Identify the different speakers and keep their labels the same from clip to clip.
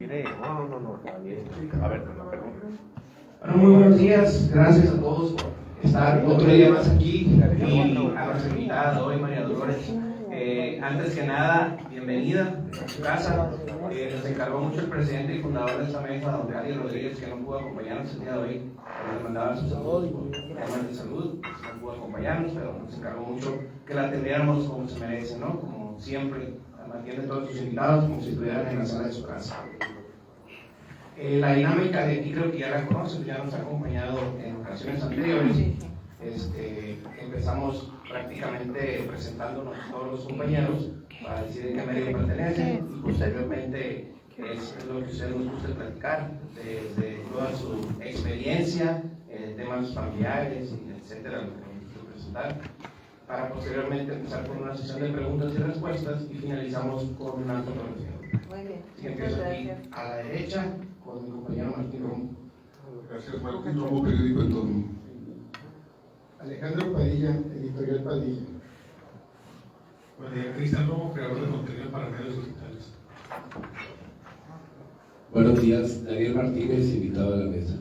Speaker 1: No, está bien. A ver, perdón.
Speaker 2: Bueno, muy buenos días, gracias a todos por estar otro día más aquí y a nuestra invitada hoy, María Dolores. Antes que nada, bienvenida a su casa. Nos encargó mucho el presidente y fundador de esta mesa, don Gary Rodríguez, que no pudo acompañarnos el día de hoy, le mandaba sus saludos por temas de salud, no pudo acompañarnos, pero nos encargó mucho que la atendiéramos como se merece, ¿no? Como siempre, atiende a todos sus invitados como si estuvieran en la sala de su casa. La dinámica de aquí creo que ya la conocen, ya nos ha acompañado en ocasiones anteriores. Empezamos prácticamente presentándonos todos los compañeros para decir en qué medio pertenecen y posteriormente es lo que ustedes nos gusta platicar desde toda su experiencia, temas familiares, etcétera, lo que nos gusta presentar, para posteriormente empezar con una sesión de preguntas y respuestas y finalizamos con una fotografía.
Speaker 3: Muy bien.
Speaker 2: Así que empiezo aquí a la derecha con mi compañero Martín Romo.
Speaker 4: Gracias, Martín Romo, periódico Entorno. Alejandro Padilla, editorial Padilla.
Speaker 5: Cristian Romo, creador de contenido para medios digitales.
Speaker 6: Buenos días, Daniel Martínez, invitado a la mesa.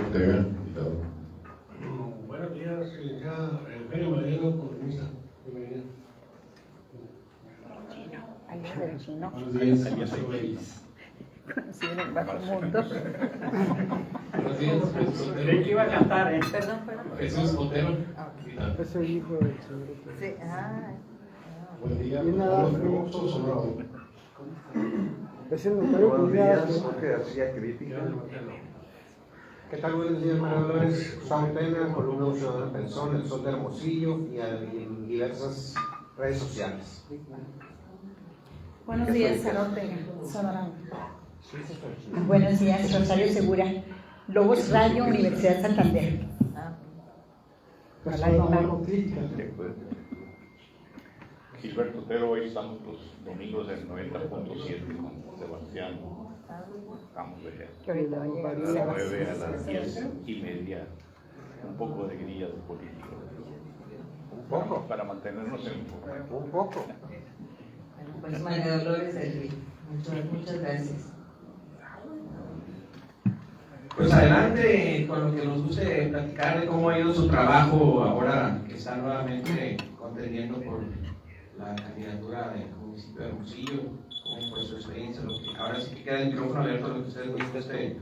Speaker 4: Ortega, invitado.
Speaker 5: Buenos días, licenciada Eugenio Valero, columnista. Bienvenida.
Speaker 6: Buenos días, Alfonso Reyes.
Speaker 3: Conocido en el bajo mundo.
Speaker 6: Buenos días, Jesús
Speaker 1: Creí
Speaker 6: Otero.
Speaker 1: que iba a cantar,
Speaker 3: Perdón.
Speaker 6: Jesús Otero.
Speaker 7: Es el hijo del señor.
Speaker 3: Sí.
Speaker 4: Buen día,
Speaker 7: Y nada,
Speaker 4: Alfonso Sonora.
Speaker 7: Es el notario
Speaker 1: Buenos
Speaker 7: Cuidado.
Speaker 1: días, Jorge García Crítica.
Speaker 8: ¿Qué tal? Buenos días, María Dolores. Gustavo Pena, columna Un Ciudadano Pensón, El Sol de Hermosillo y en diversas redes sociales.
Speaker 9: Buenos días, Sonora. Buenos días, Rosario Segura, Lobos Radio, Universidad Santander.
Speaker 7: Pues no crítica.
Speaker 10: Gilberto Otero, hoy estamos los domingos en 90.7 con Sebastián. Estamos de
Speaker 9: Que ahorita va a llegar.
Speaker 10: a las 9 a las 10:30, un poco de grilla de política.
Speaker 1: Un poco.
Speaker 10: Para mantenernos en forma.
Speaker 1: Un poco.
Speaker 3: Pues María Dolores Elvi. Muchas gracias.
Speaker 2: Pues adelante con lo que nos guste platicar de cómo ha ido su trabajo ahora que está nuevamente contendiendo por la candidatura del municipio de Hermosillo, cómo fue su experiencia, ahora sí que queda el micrófono abierto a lo que ustedes guste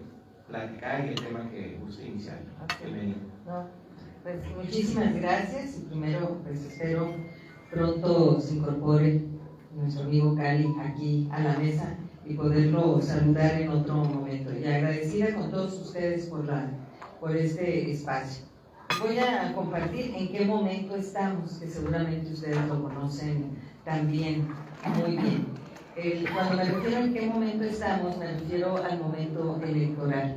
Speaker 2: platicar y el tema que guste iniciar. Bienvenido.
Speaker 3: Pues muchísimas gracias y primero pues espero pronto se incorpore nuestro amigo Cali aquí a la mesa y poderlo saludar en otro momento. Y agradecida con todos ustedes por este espacio. Voy a compartir en qué momento estamos, que seguramente ustedes lo conocen también muy bien. Cuando me refiero a en qué momento estamos, me refiero al momento electoral.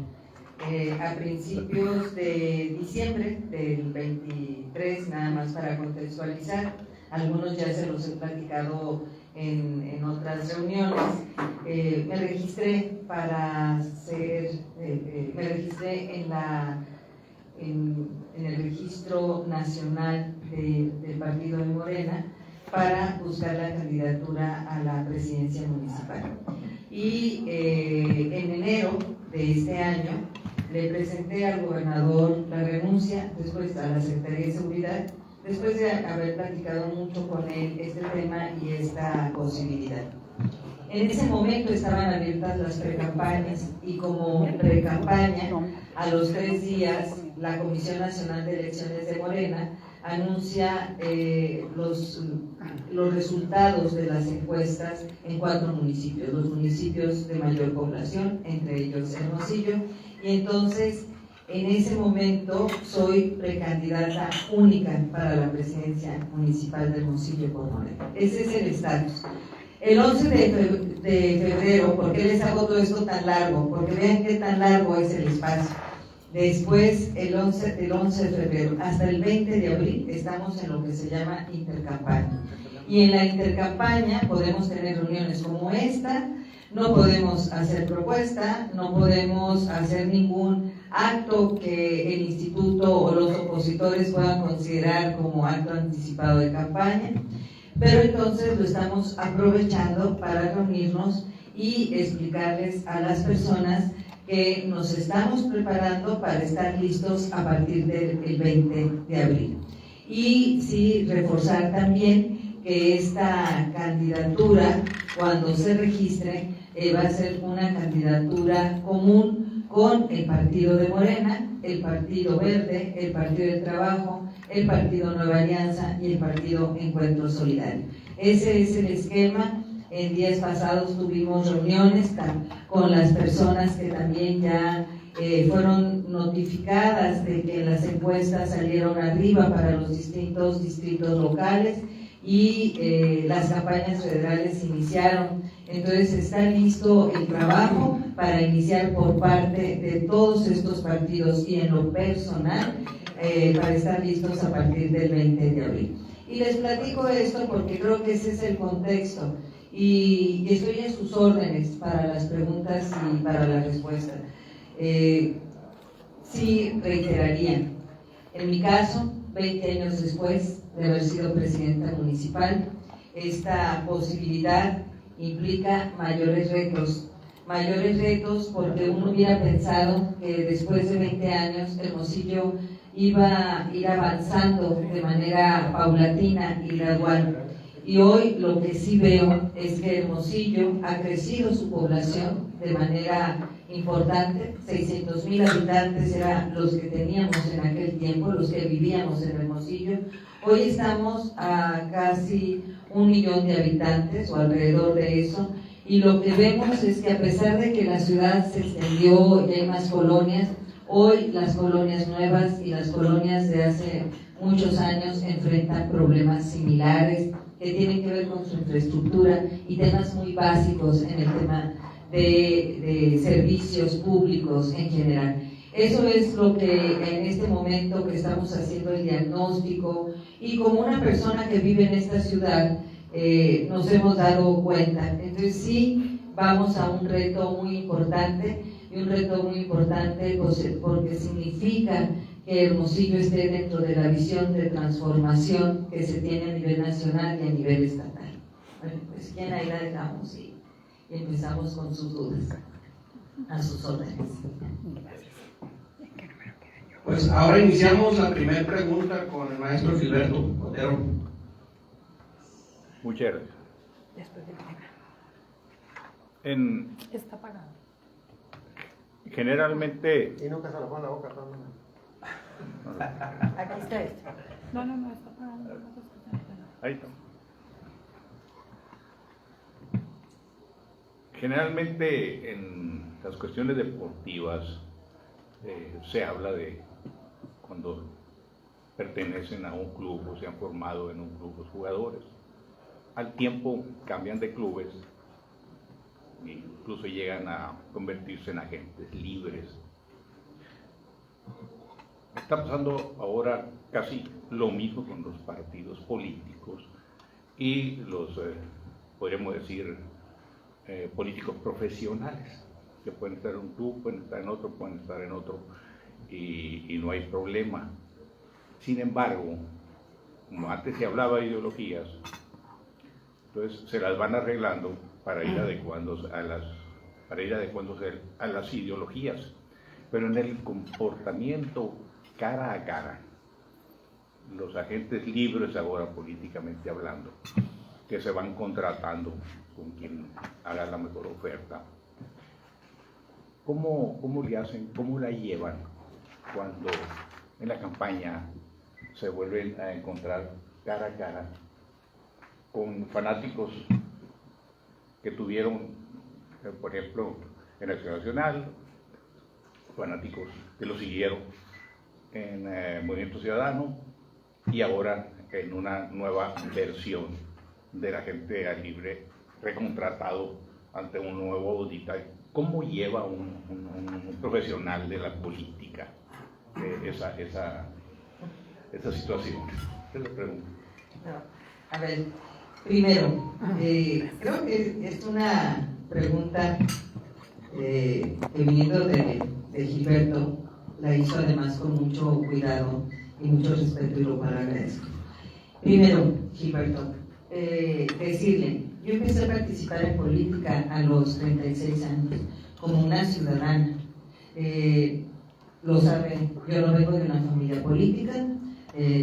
Speaker 3: A principios de diciembre del 23, nada más para contextualizar, algunos ya se los he platicado en otras reuniones, me registré me registré en el registro nacional del partido de Morena para buscar la candidatura a la presidencia municipal. Y en enero de este año le presenté al gobernador la renuncia, después a la Secretaría de Seguridad, después de haber platicado mucho con él este tema y esta posibilidad. En ese momento estaban abiertas las precampañas y como precampaña, a los 3 días, la Comisión Nacional de Elecciones de Morena anuncia los resultados de las encuestas en 4 municipios, los municipios de mayor población, entre ellos Hermosillo, y entonces en ese momento soy precandidata única para la presidencia municipal de Hermosillo por Morena. Ese es el estatus. El 11 de febrero, ¿por qué les hago todo esto tan largo? Porque vean qué tan largo es el espacio. Después, el 11 de febrero hasta el 20 de abril, estamos en lo que se llama intercampaña. Y en la intercampaña podemos tener reuniones como esta, no podemos hacer propuesta, no podemos hacer ningún acto que el instituto o los opositores puedan considerar como acto anticipado de campaña, pero entonces lo estamos aprovechando para reunirnos y explicarles a las personas que nos estamos preparando para estar listos a partir del 20 de abril. Y sí, reforzar también que esta candidatura, cuando se registre, va a ser una candidatura común con el Partido de Morena, el Partido Verde, el Partido del Trabajo, el Partido Nueva Alianza y el Partido Encuentro Solidario. Ese es el esquema. En días pasados tuvimos reuniones con las personas que también ya fueron notificadas de que las encuestas salieron arriba para los distintos distritos locales y las campañas federales iniciaron. Entonces está listo el trabajo para iniciar por parte de todos estos partidos y en lo personal para estar listos a partir del 20 de abril. Y les platico esto porque creo que ese es el contexto y estoy en sus órdenes para las preguntas y para la respuesta. Sí, reiteraría, en mi caso, 20 años después de haber sido presidenta municipal, esta posibilidad implica mayores retos porque uno hubiera pensado que después de 20 años Hermosillo iba a ir avanzando de manera paulatina y gradual. Y hoy lo que sí veo es que Hermosillo ha crecido su población de manera importante. 600,000 habitantes eran los que teníamos en aquel tiempo, los que vivíamos en Hermosillo. Hoy estamos a casi 1 millón de habitantes o alrededor de eso. Y lo que vemos es que a pesar de que la ciudad se extendió y hay más colonias, hoy las colonias nuevas y las colonias de hace muchos años enfrentan problemas similares que tienen que ver con su infraestructura y temas muy básicos en el tema de servicios públicos en general. Eso es lo que en este momento que estamos haciendo el diagnóstico y como una persona que vive en esta ciudad nos hemos dado cuenta. Entonces sí, vamos a un reto muy importante y un reto muy importante porque significa que Hermosillo esté dentro de la visión de transformación que se tiene a nivel nacional y a nivel estatal. Bueno, pues ¿quién ahí la dejamos? Y empezamos con sus dudas. A sus órdenes.
Speaker 2: Pues ahora iniciamos la primera pregunta con el maestro Gilberto Otero.
Speaker 10: Muchas gracias.
Speaker 9: Está apagado.
Speaker 10: Generalmente,
Speaker 8: Y nunca se lo pone en la boca, Pablo.
Speaker 9: Aquí está esto. No, está apagado.
Speaker 10: ahí está. Generalmente en las cuestiones deportivas se habla de cuando pertenecen a un club o se han formado en un club los jugadores. Al tiempo cambian de clubes e incluso llegan a convertirse en agentes libres. Está pasando ahora casi lo mismo con los partidos políticos y los, podríamos decir, políticos profesionales, que pueden estar en un club, pueden estar en otro, pueden estar en otro, y no hay problema. Sin embargo, como antes se hablaba de ideologías, entonces se las van arreglando para ir adecuándose a las ideologías, pero en el comportamiento cara a cara, los agentes libres ahora políticamente hablando, que se van contratando con quien haga la mejor oferta, ¿cómo le hacen, cómo la llevan cuando en la campaña se vuelven a encontrar cara a cara con fanáticos que tuvieron, por ejemplo, en Acción Nacional, fanáticos que lo siguieron en Movimiento Ciudadano y ahora en una nueva versión de la gente libre recontratado ante un nuevo auditorio? ¿Cómo lleva un profesional de la política esa situación? ¿Qué le pregunto?
Speaker 3: A ver, primero, creo que es una pregunta que viniendo de Gilberto, la hizo además con mucho cuidado y mucho respeto y lo cual agradezco. Primero, Gilberto, decirle Yo empecé a participar en política a los 36 años, como una ciudadana. Lo saben, yo no vengo de una familia política,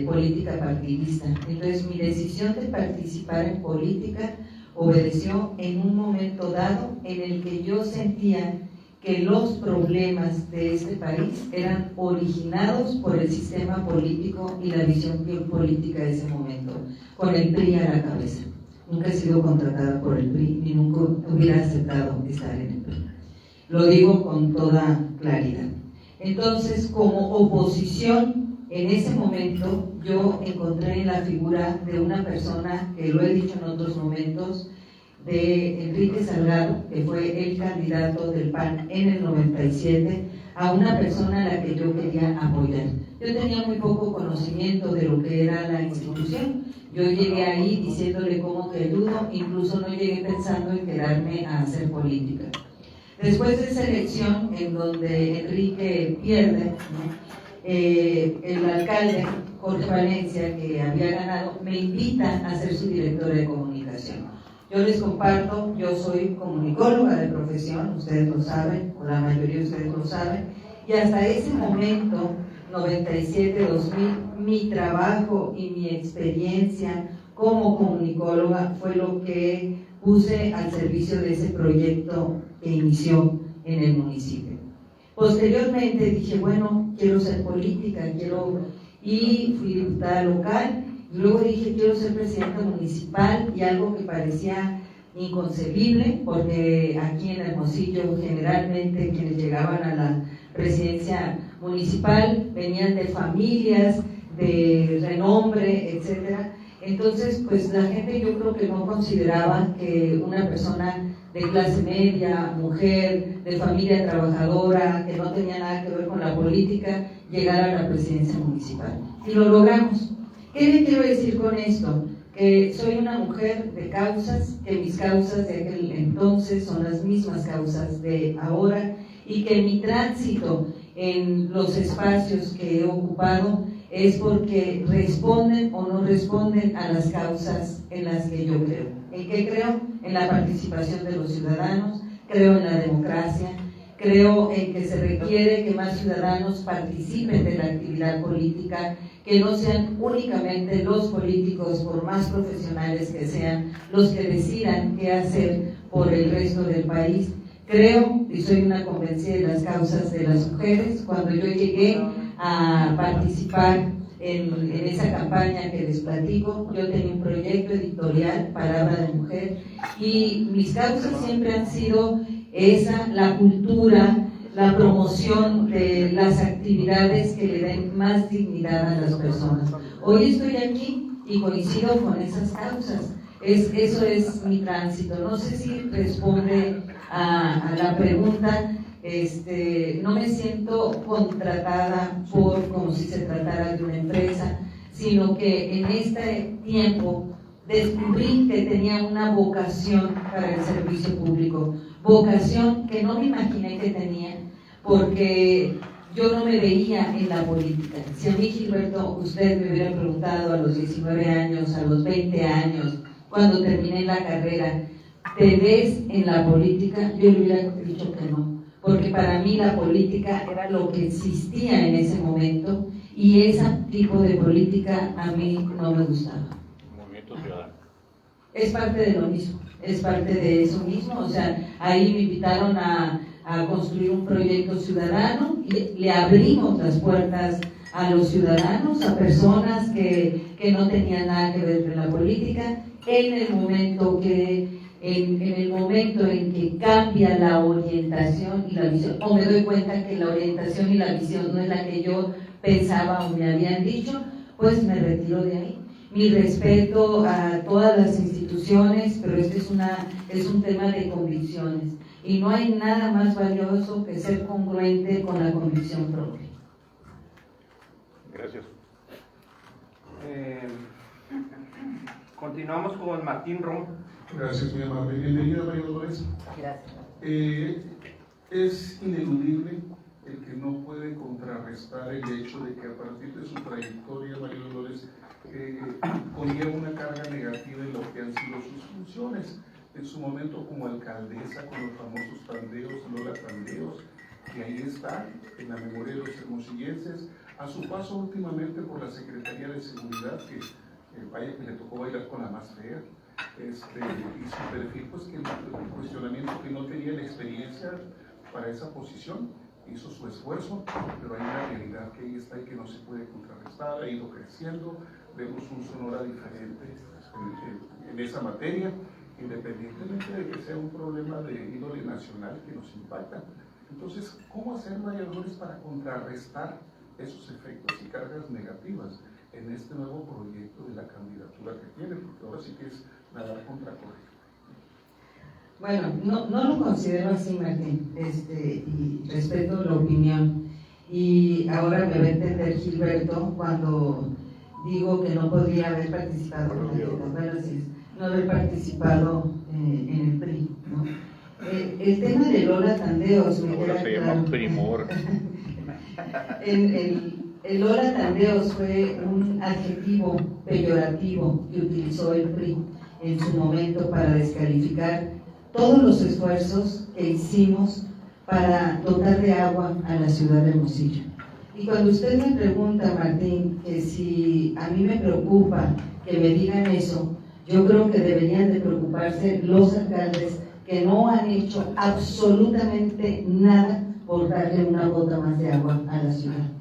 Speaker 3: política partidista. Entonces mi decisión de participar en política obedeció en un momento dado en el que yo sentía que los problemas de este país eran originados por el sistema político y la visión política de ese momento, con el PRI a la cabeza. Nunca he sido contratada por el PRI ni nunca hubiera aceptado estar en el PRI. Lo digo con toda claridad. Entonces, como oposición, en ese momento yo encontré en la figura de una persona, que lo he dicho en otros momentos, de Enrique Salgado, que fue el candidato del PAN en el 97, a una persona a la que yo quería apoyar. Yo tenía muy poco conocimiento de lo que era la institución. Yo llegué ahí diciéndole cómo te ayudo, incluso no llegué pensando en quedarme a hacer política. Después de esa elección, en donde Enrique pierde, ¿no? El alcalde Jorge Valencia, que había ganado, me invita a ser su directora de comunicación. Yo les comparto, yo soy comunicóloga de profesión, ustedes lo saben, o la mayoría de ustedes lo saben, y hasta ese momento, 97-2000, mi trabajo y mi experiencia como comunicóloga fue lo que puse al servicio de ese proyecto que inició en el municipio. Posteriormente dije, bueno, quiero ser política, y fui diputada local. Luego dije, quiero ser presidenta municipal, y algo que parecía inconcebible, porque aquí en Hermosillo generalmente quienes llegaban a la presidencia municipal venían de familias de renombre, etcétera. Entonces, pues la gente yo creo que no consideraba que una persona de clase media, mujer, de familia trabajadora, que no tenía nada que ver con la política, llegara a la presidencia municipal. Y lo logramos. ¿Qué le quiero decir con esto? Que soy una mujer de causas, que mis causas de aquel entonces son las mismas causas de ahora, y que mi tránsito en los espacios que he ocupado es porque responden o no responden a las causas en las que yo creo. ¿En qué creo? En la participación de los ciudadanos, creo en la democracia, creo en que se requiere que más ciudadanos participen de la actividad política, que no sean únicamente los políticos, por más profesionales que sean, los que decidan qué hacer por el resto del país. Creo y soy una convencida de las causas de las mujeres. Cuando yo llegué a participar en esa campaña que les platico, yo tenía un proyecto editorial, Palabra de Mujer, y mis causas siempre han sido esa, la cultura, la promoción de las actividades que le den más dignidad a las personas. Hoy estoy aquí y coincido con esas causas. Eso es mi tránsito. No sé si responde a la pregunta. No me siento contratada como si se tratara de una empresa, sino que en este tiempo descubrí que tenía una vocación para el servicio público, vocación que no me imaginé que tenía, porque yo no me veía en la política. Si a mí, Gilberto, usted me hubiera preguntado a los 19 años, a los 20 años, cuando terminé la carrera, ¿te ves en la política? Yo le hubiera dicho que no, porque para mí la política era lo que existía en ese momento, y ese tipo de política a mí no me gustaba.
Speaker 10: Movimiento Ciudadano.
Speaker 3: Es parte de lo mismo, es parte de eso mismo. O sea, ahí me invitaron a construir un proyecto ciudadano, y le abrimos las puertas a los ciudadanos, a personas que no tenían nada que ver con la política, en el momento en que cambia la orientación y la visión, o me doy cuenta que la orientación y la visión no es la que yo pensaba o me habían dicho, pues me retiro de ahí. Mi respeto a todas las instituciones, pero este es un tema de convicciones, y no hay nada más valioso que ser congruente con la convicción propia.
Speaker 10: Gracias.
Speaker 2: Continuamos con Martín Rom.
Speaker 5: Gracias, muy amable. Bienvenida, María Dolores.
Speaker 3: Gracias.
Speaker 5: Es ineludible
Speaker 11: el que no puede contrarrestar el hecho de que a partir de su trayectoria, María Dolores, conlleva una carga negativa en lo que han sido sus funciones. En su momento como alcaldesa, con los famosos tandeos, Lola Tandeos, que ahí está, en la memoria de los hermosillenses, a su paso últimamente por la Secretaría de Seguridad, que vaya que le tocó bailar con la más fea, y su perfil, pues que el cuestionamiento que no tenía la experiencia para esa posición, hizo su esfuerzo, pero hay una realidad que ahí está y que no se puede contrarrestar, ha ido creciendo, vemos un Sonora diferente en esa materia, independientemente de que sea un problema de índole nacional que nos impacta. Entonces, ¿cómo hacer, María Dolores, para contrarrestar esos efectos y cargas negativas en este nuevo proyecto de la candidatura que tiene? Porque ahora sí que es nadar contra corriente.
Speaker 3: Bueno, no lo considero así, Martín, y respeto la opinión. Y ahora me va a entender Gilberto cuando digo que no podía haber participado, no haber participado en el PRI, ¿no? El tema de Lola Tandeos me queda claro.
Speaker 10: Primor.
Speaker 3: El Lola Tandeos fue un adjetivo peyorativo que utilizó el PRI en su momento para descalificar todos los esfuerzos que hicimos para dotar de agua a la ciudad de Hermosillo. Y cuando usted me pregunta, Martín, que si a mí me preocupa que me digan eso, yo creo que deberían de preocuparse los alcaldes que no han hecho absolutamente nada por darle una gota más de agua a la ciudad.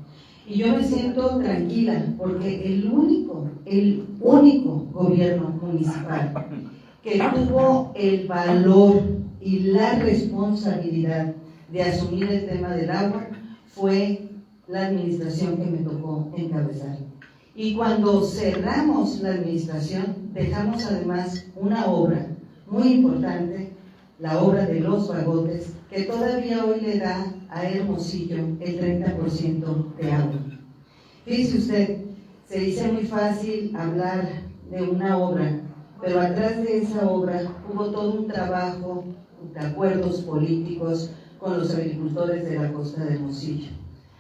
Speaker 3: Y yo me siento tranquila porque el único gobierno municipal que tuvo el valor y la responsabilidad de asumir el tema del agua fue la administración que me tocó encabezar. Y cuando cerramos la administración, dejamos además una obra muy importante, la obra de los Bagotes, que todavía hoy le da a Hermosillo el 30% de agua. Fíjese usted, se dice muy fácil hablar de una obra, pero atrás de esa obra hubo todo un trabajo de acuerdos políticos con los agricultores de la costa de Hermosillo.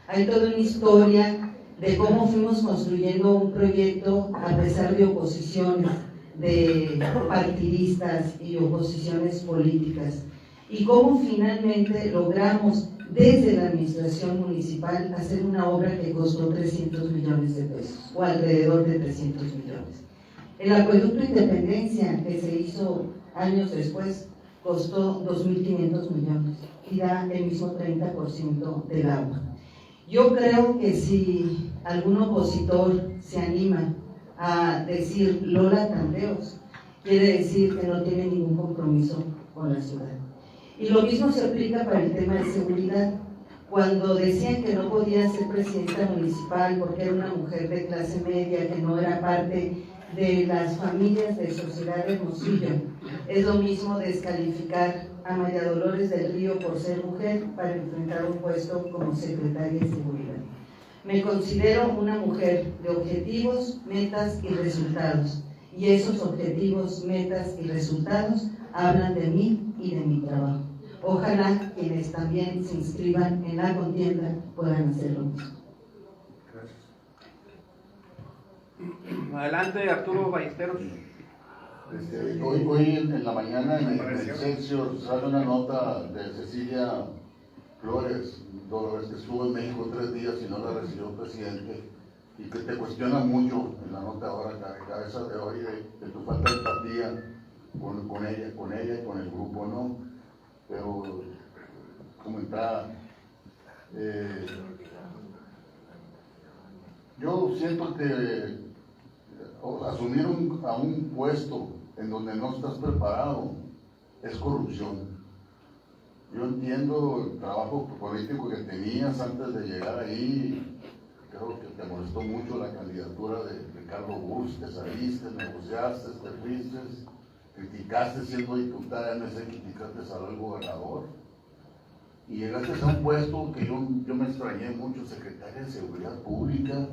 Speaker 3: Hay toda una historia de cómo fuimos construyendo un proyecto a pesar de oposiciones de partidistas y oposiciones políticas, y cómo finalmente logramos desde la administración municipal hacer una obra que costó 300 millones de pesos, o alrededor de 300 millones. El acueducto Independencia, que se hizo años después, costó 2.500 millones y da el mismo 30% del agua. Yo creo que si algún opositor se anima a decir Lola Tandeos, quiere decir que no tiene ningún compromiso con la ciudad. Y lo mismo se aplica para el tema de seguridad. Cuando decían que no podía ser presidenta municipal porque era una mujer de clase media, que no era parte de las familias de Sociedad Hermosillo, es lo mismo descalificar a María Dolores del Río por ser mujer para enfrentar un puesto como secretaria de seguridad. Me considero una mujer de objetivos, metas y resultados, y esos objetivos, metas y resultados hablan de mí y de mi trabajo. Ojalá quienes también se inscriban en la contienda puedan hacer lo mismo.
Speaker 1: Gracias. Adelante, Arturo Ballesteros.
Speaker 4: Hoy en la mañana en el Excelsior sale una nota de Cecilia Flores Dolores, que estuvo en México 3 días y no la recibió el presidente, y que te cuestiona mucho en la nota ahora, cabeza de hoy, de tu falta de empatía con ella y con el grupo, ¿no? Pero como entrada, yo siento que asumir a un puesto en donde no estás preparado es corrupción. Yo entiendo el trabajo político que tenías antes de llegar ahí. Creo que te molestó mucho la candidatura de Ricardo Burs, te saliste, negociaste, te fuiste, criticaste siendo diputada de MC, criticaste al gobernador. Y llegaste a un puesto que yo me extrañé mucho, secretaria de Seguridad Pública.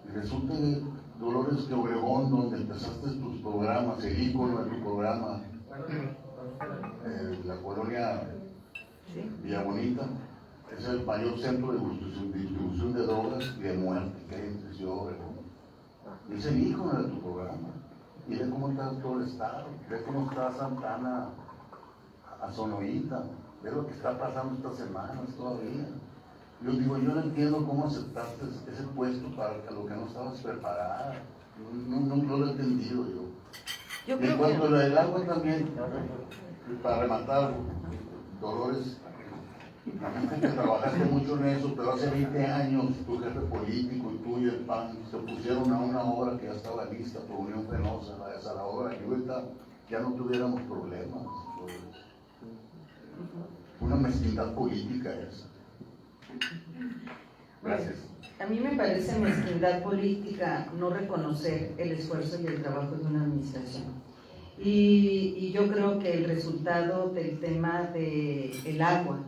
Speaker 4: Y resulta que Dolores de Obregón, donde empezaste tus programas, el ícono de tu programa, la colonia Villa Bonita, es el mayor centro de distribución de drogas y de muerte que hay en Ciudad Obregón. Y es el ícono de tu programa. Y ve cómo está todo el estado, ve cómo está Santana a Sonoita, ve lo que está pasando estas semanas todavía. Yo digo, yo no entiendo cómo aceptaste ese puesto para lo que no estabas preparada. No lo he entendido yo. Y en cuanto a lo del agua también, para rematar, Dolores, imagínate que trabajaste mucho en eso, pero hace 20 años tu jefe político y tú y el PAN se pusieron a una obra que ya estaba lista por Unión Fenosa, la desaladora, y ahorita ya no tuviéramos problemas. Una mezquindad política esa. Gracias.
Speaker 3: A mí me parece mezquindad política no reconocer el esfuerzo y el trabajo de una administración. Y yo creo que el resultado del tema del agua,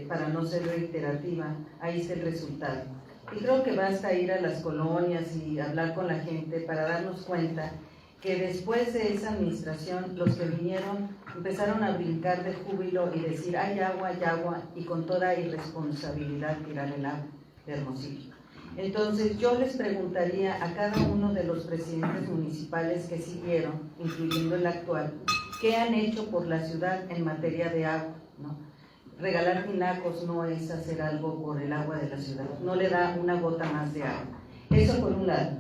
Speaker 3: para no ser reiterativa, ahí está el resultado. Y creo que basta ir a las colonias y hablar con la gente para darnos cuenta que después de esa administración, los que vinieron empezaron a brincar de júbilo y decir, hay agua, y con toda irresponsabilidad tirar el agua de Hermosillo. Entonces yo les preguntaría a cada uno de los presidentes municipales que siguieron, incluyendo el actual, ¿qué han hecho por la ciudad en materia de agua? ¿No? Regalar tinacos no es hacer algo por el agua de la ciudad, no le da una gota más de agua. Eso por un lado.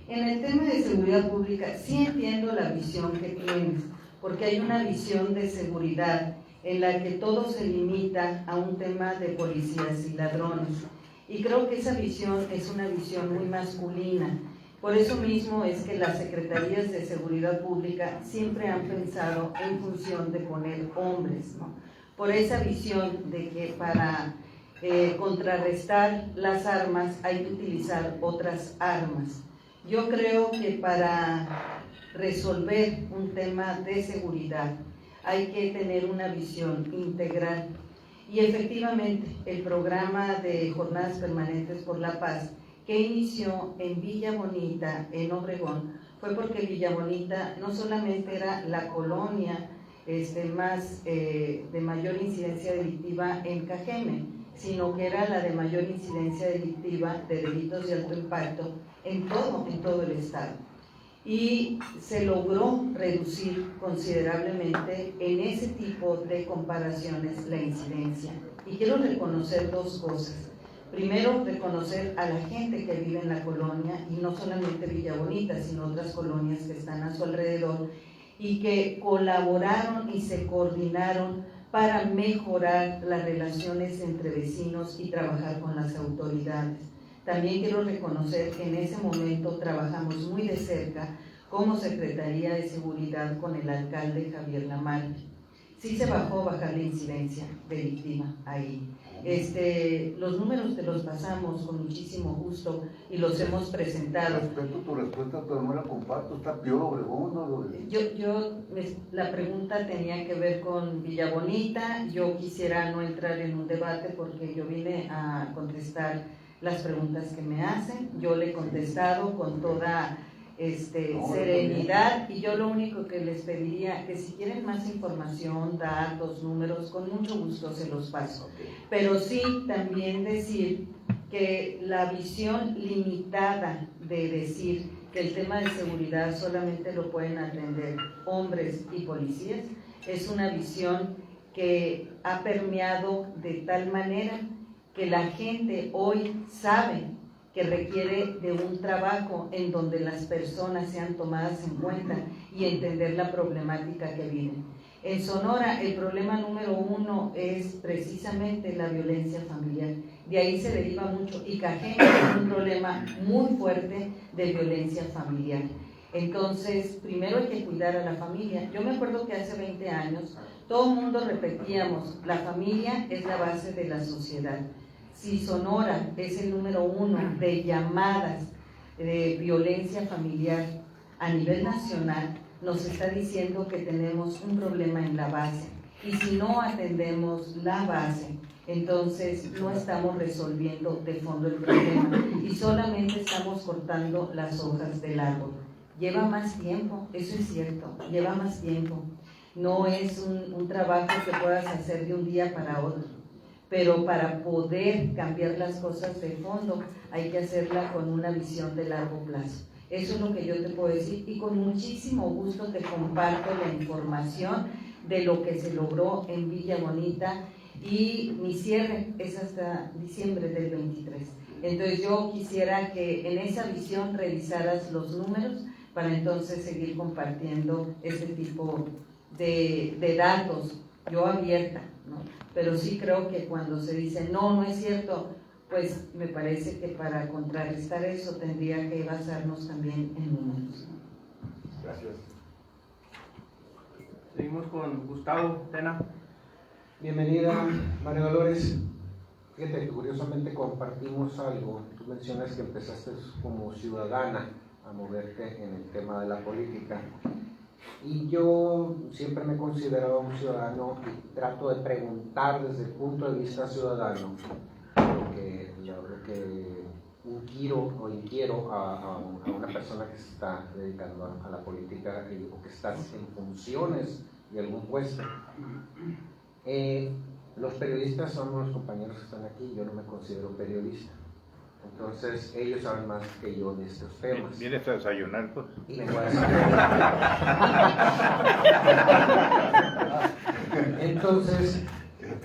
Speaker 3: En el tema de seguridad pública, sí entiendo la visión que tienes, porque hay una visión de seguridad en la que todo se limita a un tema de policías y ladrones. Y creo que esa visión es una visión muy masculina. Por eso mismo es que las secretarías de seguridad pública siempre han pensado en función de poner hombres, ¿no? Por esa visión de que para contrarrestar las armas hay que utilizar otras armas. Yo creo que para resolver un tema de seguridad hay que tener una visión integral. Y efectivamente, el programa de Jornadas Permanentes por la Paz, que inició en Villa Bonita, en Obregón, fue porque Villa Bonita no solamente era la colonia de mayor incidencia delictiva en Cajeme, sino que era la de mayor incidencia delictiva de delitos de alto impacto en todo el estado. Y se logró reducir considerablemente en ese tipo de comparaciones la incidencia. Y quiero reconocer dos cosas. Primero, reconocer a la gente que vive en la colonia, y no solamente Villa Bonita, sino otras colonias que están a su alrededor, y que colaboraron y se coordinaron para mejorar las relaciones entre vecinos y trabajar con las autoridades. También quiero reconocer que en ese momento trabajamos muy de cerca como Secretaría de Seguridad con el alcalde Javier Lamarque. Sí se bajó a bajar la incidencia delictiva ahí. Los números te los pasamos con muchísimo gusto y los hemos presentado.
Speaker 4: Respeto tu respuesta, pero no la comparto. Está peor Obregón, ¿no?
Speaker 3: La pregunta tenía que ver con Villa Bonita. Yo quisiera no entrar en un debate porque yo vine a contestar las preguntas que me hacen. Yo le he contestado con toda serenidad, y yo lo único que les pediría que si quieren más información, datos, números, con mucho gusto se los paso. Pero sí también decir que la visión limitada de decir que el tema de seguridad solamente lo pueden atender hombres y policías es una visión que ha permeado de tal manera que la gente hoy sabe que requiere de un trabajo en donde las personas sean tomadas en cuenta y entender la problemática que viven. En Sonora, el problema número uno es precisamente la violencia familiar. De ahí se deriva mucho, y Cajeme es un problema muy fuerte de violencia familiar. Entonces, primero hay que cuidar a la familia. Yo me acuerdo que hace 20 años todo el mundo repetíamos, la familia es la base de la sociedad. Si Sonora es el número uno de llamadas de violencia familiar a nivel nacional, nos está diciendo que tenemos un problema en la base. Y si no atendemos la base, entonces no estamos resolviendo de fondo el problema y solamente estamos cortando las hojas del árbol. Lleva más tiempo, eso es cierto, lleva más tiempo. No es un trabajo que puedas hacer de un día para otro. pero para poder cambiar las cosas de fondo hay que hacerla con una visión de largo plazo. Eso es lo que yo te puedo decir, y con muchísimo gusto te comparto la información de lo que se logró en Villa Bonita, y mi cierre es hasta diciembre del 23. Entonces yo quisiera que en esa visión revisaras los números para entonces seguir compartiendo ese tipo de datos, yo abierta, ¿no? Pero sí creo que cuando se dice no es cierto, pues me parece que para contrarrestar eso tendría que basarnos también en números.
Speaker 10: Gracias.
Speaker 1: Seguimos con Gustavo Tena.
Speaker 8: Bienvenida, María Dolores. Fíjate que curiosamente compartimos algo. Tú mencionas que empezaste como ciudadana a moverte en el tema de la política. Y yo siempre me he considerado un ciudadano y trato de preguntar desde el punto de vista ciudadano lo que inquiero a una persona que se está dedicando a la política o que está en funciones de algún puesto. Los periodistas son unos compañeros que están aquí, yo no me considero periodista. Entonces, ellos saben más que yo de estos temas.
Speaker 10: ¿Vienes a desayunar, pues?
Speaker 8: Y vengo a desayunar. Entonces,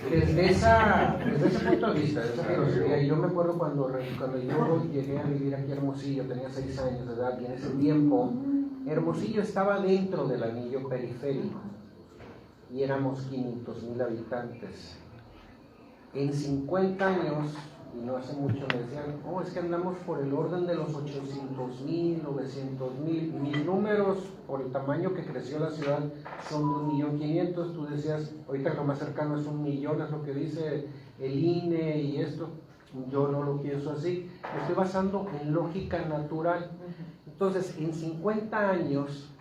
Speaker 8: desde ese punto de vista, de esa filosofía, yo me acuerdo cuando yo llegué a vivir aquí a Hermosillo, tenía 6 años de edad, y en ese tiempo, Hermosillo estaba dentro del anillo periférico, y éramos 500,000 habitantes. En 50 años, y no hace mucho, me decían, es que andamos por el orden de los 800,000, 900,000. Mis números, por el tamaño que creció la ciudad, son 1.500.000. Tú decías, ahorita lo más cercano es 1,000,000, es lo que dice el INE y esto. Yo no lo pienso así. Me estoy basando en lógica natural. Entonces, en 50 años,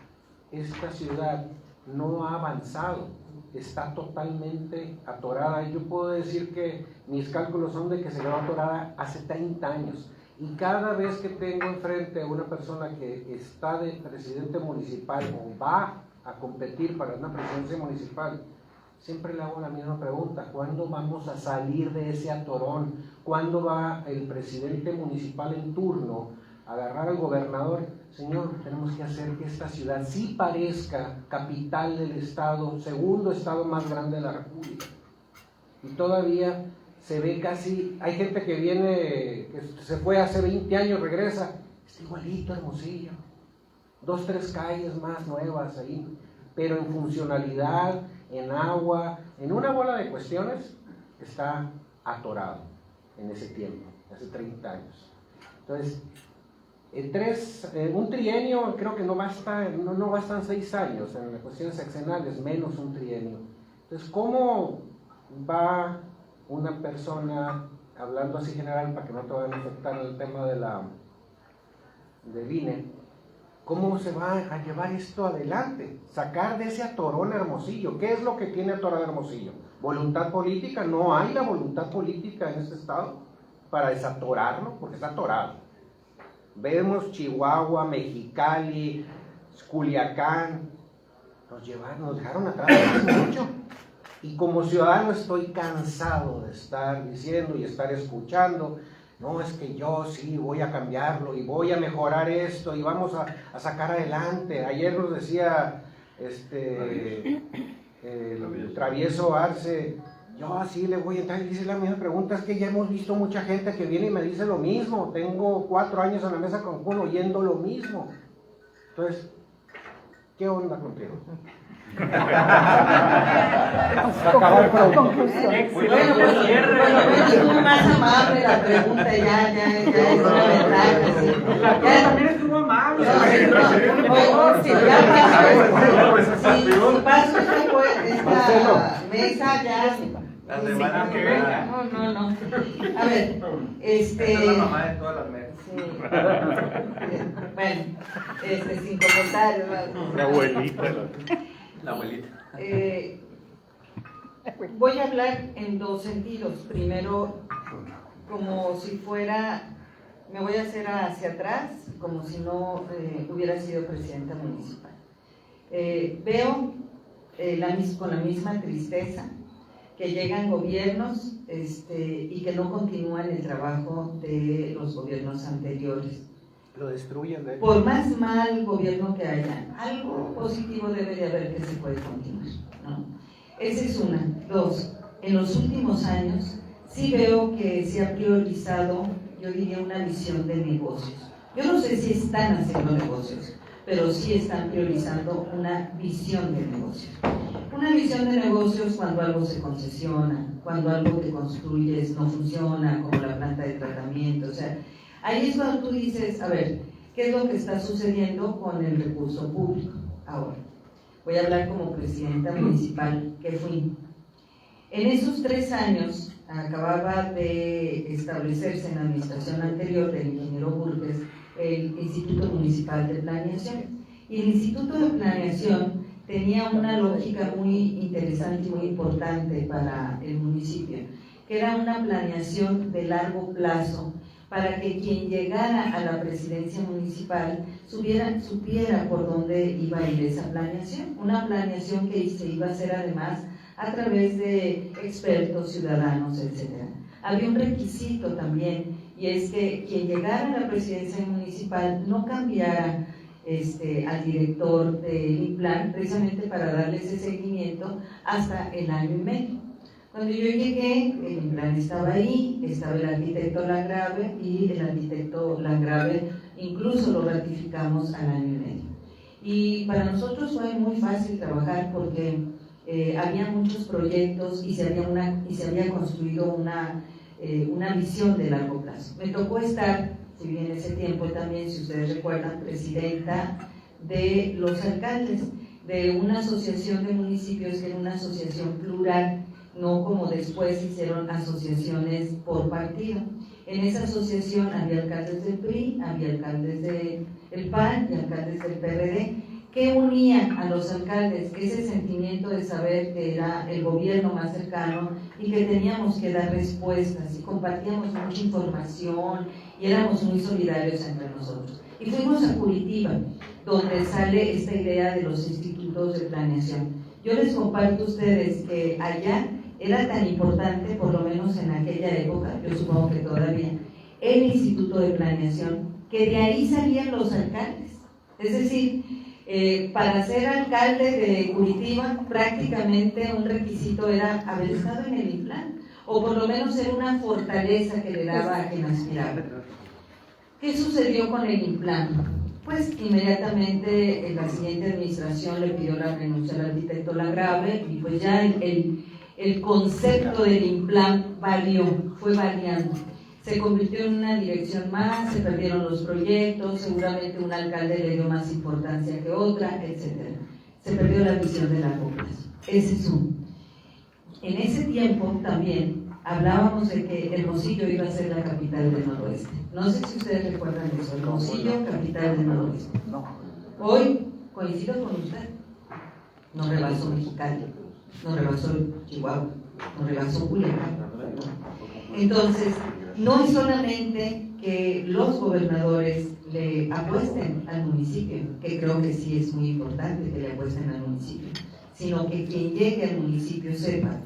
Speaker 8: esta ciudad no ha avanzado, está totalmente atorada. Yo puedo decir que mis cálculos son de que se quedó atorada hace 30 años, y cada vez que tengo enfrente a una persona que está de presidente municipal o va a competir para una presidencia municipal, siempre le hago la misma pregunta: ¿cuándo vamos a salir de ese atorón? ¿Cuándo va el presidente municipal en turno a agarrar al gobernador? Señor, tenemos que hacer que esta ciudad sí parezca capital del estado, segundo estado más grande de la república. Y todavía se ve casi, hay gente que viene, que se fue hace 20 años, regresa, está igualito Hermosillo, 2, 3 calles más nuevas ahí, pero en funcionalidad, en agua, en una bola de cuestiones, está atorado en ese tiempo, hace 30 años. Entonces, un trienio creo que no bastan 6 años en las cuestiones sexenales, menos un trienio. Entonces, ¿cómo va una persona, hablando así general para que no te vayan a afectar el tema del INE, cómo se va a llevar esto adelante? Sacar de ese atorón Hermosillo. ¿Qué es lo que tiene atorado Hermosillo? ¿Voluntad política? No hay la voluntad política en este estado para desatorarlo, porque está atorado. Vemos Chihuahua, Mexicali, Culiacán, nos dejaron atrás hace mucho. Y como ciudadano estoy cansado de estar diciendo y estar escuchando, no, es que yo sí voy a cambiarlo y voy a mejorar esto y vamos a sacar adelante. Ayer nos decía el travieso Arce, yo así le voy a entrar y dice la misma pregunta. Es que ya hemos visto mucha gente que viene y me dice lo mismo. Tengo 4 años en la mesa con Cancún oyendo lo mismo. Entonces, ¿qué onda contigo?
Speaker 3: Bueno, pues estuvo más amable la pregunta, ya es una ventaja. ¿Sí? Ya también estuvo amable. Si paso esta mesa, ya.
Speaker 1: La semana que venga.
Speaker 3: No. A ver,
Speaker 1: Esta es la mamá de todas las mesas.
Speaker 3: Sí. Bueno, sin comentarios.
Speaker 10: La abuelita.
Speaker 1: La abuelita.
Speaker 3: Voy a hablar en 2 sentidos. Primero, como si fuera, me voy a hacer hacia atrás, como si no hubiera sido presidenta municipal. Veo con la misma tristeza que llegan gobiernos y que no continúan el trabajo de los gobiernos anteriores.
Speaker 8: Lo destruyen.
Speaker 3: Por más mal gobierno que haya, algo positivo debe de haber que se puede continuar, ¿no? Esa es una. Dos, en los últimos años sí veo que se ha priorizado, yo diría, una visión de negocios. Yo no sé si están haciendo negocios, pero sí están priorizando una visión de negocios. Una visión de negocios cuando algo se concesiona, cuando algo que construyes no funciona, como la planta de tratamiento, o sea, ahí es cuando tú dices, a ver, ¿qué es lo que está sucediendo con el recurso público? Ahora, voy a hablar como presidenta municipal que fui. En esos 3 años acababa de establecerse en la administración anterior del ingeniero Burgues el Instituto Municipal de Planeación. Y el Instituto de Planeación tenía una lógica muy interesante y muy importante para el municipio, que era una planeación de largo plazo para que quien llegara a la presidencia municipal supiera por dónde iba a ir esa planeación. Una planeación que se iba a hacer además a través de expertos, ciudadanos, etc. Había un requisito también, y es que quien llegara a la presidencia municipal no cambiara al director del INPLAN, precisamente para darle ese seguimiento hasta el año y medio. Cuando yo llegué, el INPLAN estaba ahí, estaba el arquitecto Landgrave, y el arquitecto Landgrave incluso lo ratificamos al año y medio. Y para nosotros fue muy fácil trabajar porque había muchos proyectos y se había construido una visión de largo plazo. Me tocó estar, si bien ese tiempo también, si ustedes recuerdan, presidenta de los alcaldes de una asociación de municipios que era una asociación plural, no como después hicieron asociaciones por partido. En esa asociación había alcaldes del PRI, había alcaldes del PAN y alcaldes del PRD, que unía a los alcaldes ese sentimiento de saber que era el gobierno más cercano y que teníamos que dar respuestas, y compartíamos mucha información y éramos muy solidarios entre nosotros. Y fuimos a Curitiba, donde sale esta idea de los institutos de planeación. Yo les comparto a ustedes que allá era tan importante, por lo menos en aquella época, yo supongo que todavía, el instituto de planeación, que de ahí salían los alcaldes. Es decir, para ser alcalde de Curitiba, prácticamente un requisito era haber estado en el INPLAN, o por lo menos ser una fortaleza que le daba a quien aspiraba. ¿Qué sucedió con el INPLAN? Pues inmediatamente la siguiente administración le pidió la renuncia al arquitecto Landgrave, y pues ya el concepto del INPLAN fue variando. Se convirtió en una dirección más, se perdieron los proyectos, seguramente un alcalde le dio más importancia que otra, etc. Se perdió la visión de largo plazo. Ese es uno. En ese tiempo también hablábamos de que Hermosillo iba a ser la capital del noroeste. No sé si ustedes recuerdan eso, Hermosillo, capital del noroeste. Hoy coincido con usted, no rebasó Mexicali, no rebasó Chihuahua, no rebasó Culiacán. Entonces, no es solamente que los gobernadores le apuesten al municipio, que creo que sí es muy importante que le apuesten al municipio, sino que quien llegue al municipio sepa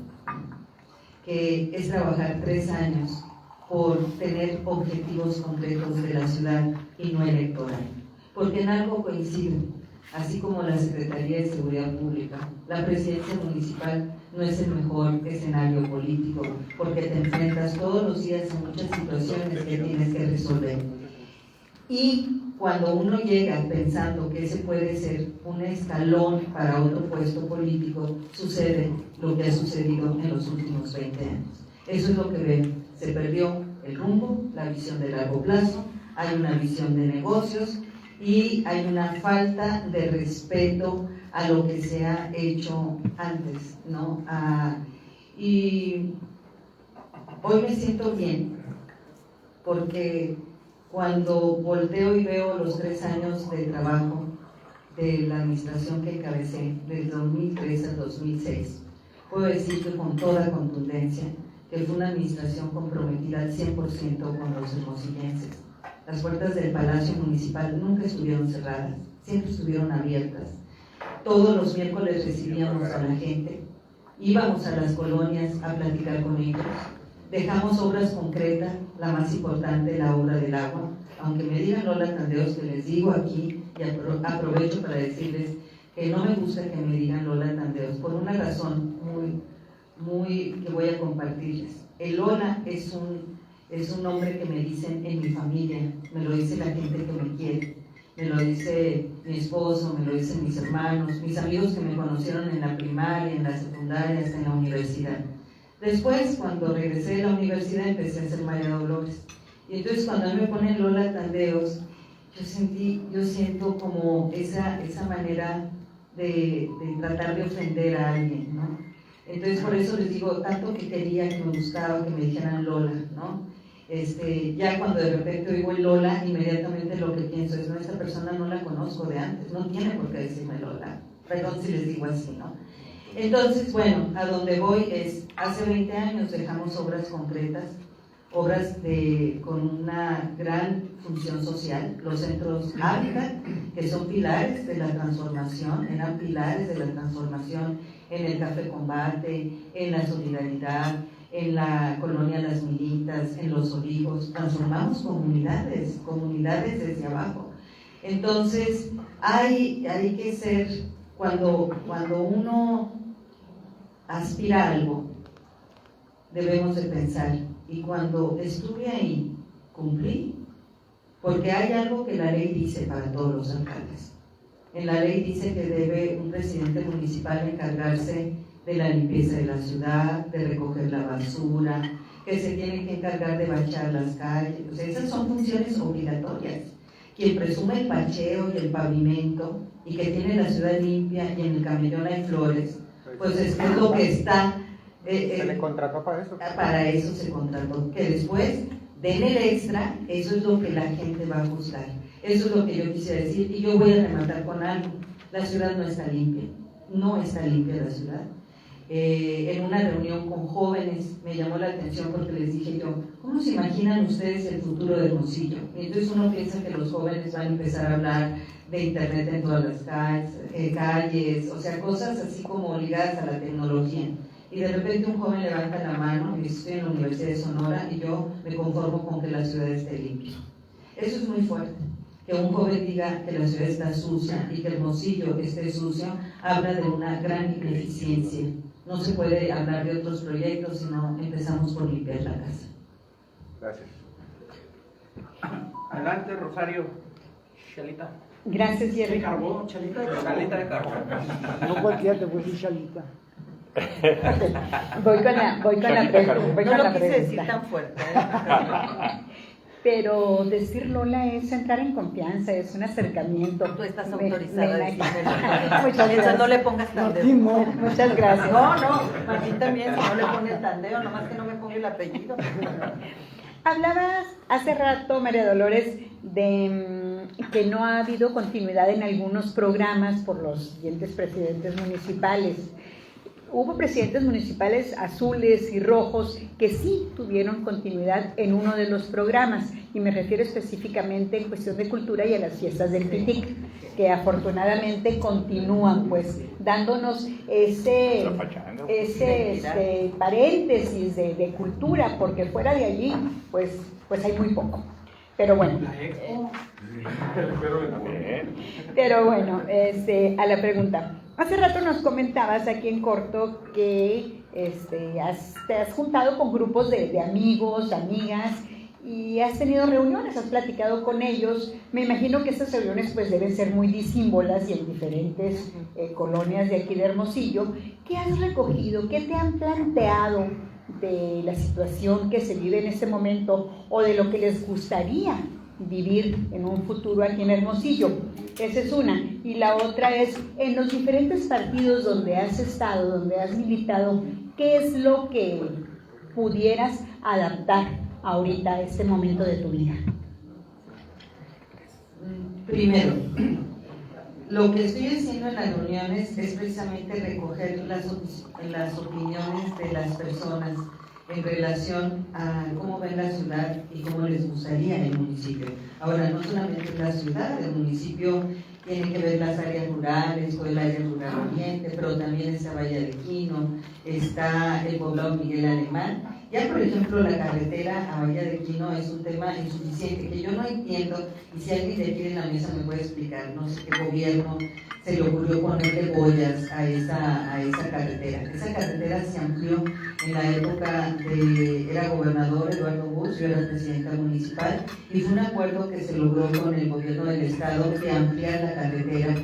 Speaker 3: que es trabajar 3 años por tener objetivos concretos de la ciudad y no electoral. Porque en algo coinciden, así como la Secretaría de Seguridad Pública, la presidencia municipal no es el mejor escenario político, porque te enfrentas todos los días a muchas situaciones que tienes que resolver. Y cuando uno llega pensando que ese puede ser un escalón para otro puesto político, sucede lo que ha sucedido en los últimos 20 años. Eso es lo que veo. Se perdió el rumbo, la visión de largo plazo, hay una visión de negocios y hay una falta de respeto a lo que se ha hecho antes, ¿no? Y hoy me siento bien, porque cuando volteo y veo los 3 años de trabajo de la administración que encabecé, desde 2003 al 2006, puedo decir que con toda contundencia que fue una administración comprometida al 100% con los hermosillenses. Las puertas del Palacio Municipal nunca estuvieron cerradas, siempre estuvieron abiertas. Todos los miércoles recibíamos a la gente, íbamos a las colonias a platicar con ellos, dejamos obras concretas, la más importante, la obra del agua, aunque me digan Lola Tandeos, que les digo aquí, y aprovecho para decirles que no me gusta que me digan Lola Tandeos, por una razón muy que voy a compartirles. El Lola es un nombre que me dicen en mi familia, me lo dice la gente que me quiere, me lo dice mi esposo, me lo dicen mis hermanos, mis amigos que me conocieron en la primaria, en la secundaria, hasta en la universidad. Después, cuando regresé de la universidad, empecé a ser María Dolores. Y entonces cuando me ponen Lola Tandeos, yo siento como esa manera de tratar de ofender a alguien, ¿no? Entonces por eso les digo, tanto que quería, que me gustaba, que me dijeran Lola, ¿no? Ya cuando de repente oigo el Lola, inmediatamente lo que pienso es, no, esta persona no la conozco de antes, no tiene por qué decirme Lola, perdón si les digo así, ¿no? Entonces, bueno, a donde voy es, hace 20 años dejamos obras concretas, obras con una gran función social, los centros Hábitat, que son pilares de la transformación, eran pilares de la transformación en el Café Combate, en la Solidaridad, en la colonia Las Militas, en Los Olivos, transformamos comunidades desde abajo. Entonces, hay que ser, cuando uno aspira a algo, debemos de pensar, y cuando estuve ahí, cumplí, porque hay algo que la ley dice para todos los alcaldes. En la ley dice que debe un presidente municipal encargarse de la limpieza de la ciudad, de recoger la basura, que se tiene que encargar de bachar las calles. O sea, esas son funciones obligatorias. Quien presume el bacheo y el pavimento y que tiene la ciudad limpia y en el camellón hay flores, pues es lo que está...
Speaker 8: ¿Se le contrató para eso?
Speaker 3: Para eso se contrató. Que después den el extra, eso es lo que la gente va a ajustar. Eso es lo que yo quise decir. Y yo voy a rematar con algo. La ciudad no está limpia. No está limpia la ciudad. En una reunión con jóvenes me llamó la atención porque les dije yo, ¿cómo se imaginan ustedes el futuro de Hermosillo? Y entonces uno piensa que los jóvenes van a empezar a hablar de internet en todas las calles, o sea, cosas así como ligadas a la tecnología. Y de repente un joven levanta la mano y dice, estoy en la Universidad de Sonora y yo me conformo con que la ciudad esté limpia. Eso es muy fuerte. Que un joven diga que la ciudad está sucia y que Hermosillo esté sucio, habla de una gran ineficiencia. No se puede hablar de otros proyectos si no empezamos por limpiar la casa.
Speaker 1: Gracias. Adelante, Rosario. Chalita.
Speaker 9: Gracias, Jerry.
Speaker 1: Carbón, Chalita de carbón.
Speaker 7: No cualquiera te puede decir Chalita.
Speaker 9: Voy con la pregunta.
Speaker 3: No lo quise decir tan fuerte.
Speaker 9: Pero decir Lola es entrar en confianza, es un acercamiento.
Speaker 3: Tú estás autorizada a decirme
Speaker 9: Muchas gracias.
Speaker 3: No le pongas tandeo.
Speaker 7: Martín, no.
Speaker 9: Muchas gracias.
Speaker 3: No, Martín también, si no le pone el tandeo, nomás que no me ponga el apellido.
Speaker 9: Hablabas hace rato, María Dolores, de que no ha habido continuidad en algunos programas por los siguientes presidentes municipales. Hubo presidentes municipales azules y rojos que sí tuvieron continuidad en uno de los programas, y me refiero específicamente en cuestión de cultura y a las fiestas del Pitic, que afortunadamente continúan, pues, dándonos ese paréntesis de cultura, porque fuera de allí, pues hay muy poco. Pero bueno. Pero bueno, a la pregunta. Hace rato nos comentabas aquí en corto que te has juntado con grupos de amigos, amigas, y has tenido reuniones, has platicado con ellos. Me imagino que estas reuniones pues deben ser muy disímbolas y en diferentes colonias de aquí de Hermosillo. ¿Qué has recogido? ¿Qué te han planteado de la situación que se vive en este momento o de lo que les gustaría vivir en un futuro aquí en Hermosillo? Esa es una. Y la otra es, en los diferentes partidos donde has estado, donde has militado, ¿qué es lo que pudieras adaptar ahorita a este momento de tu vida?
Speaker 3: Primero, lo que estoy haciendo en las reuniones es precisamente recoger las opiniones de las personas en relación a cómo ven la ciudad y cómo les gustaría el municipio. Ahora, no solamente la ciudad, el municipio tiene que ver las áreas rurales, todo el área rural oriente, pero también está Valle de Quino, está el poblado Miguel Alemán. Ya, por ejemplo, la carretera a Valle de Quino es un tema insuficiente que yo no entiendo, y si alguien de aquí en la mesa me puede explicar, no sé qué gobierno se le ocurrió ponerle boyas a esa carretera. Esa carretera se amplió en la época era gobernador Eduardo Bush, yo era presidenta municipal, y fue un acuerdo que se logró con el gobierno del estado de ampliar la carretera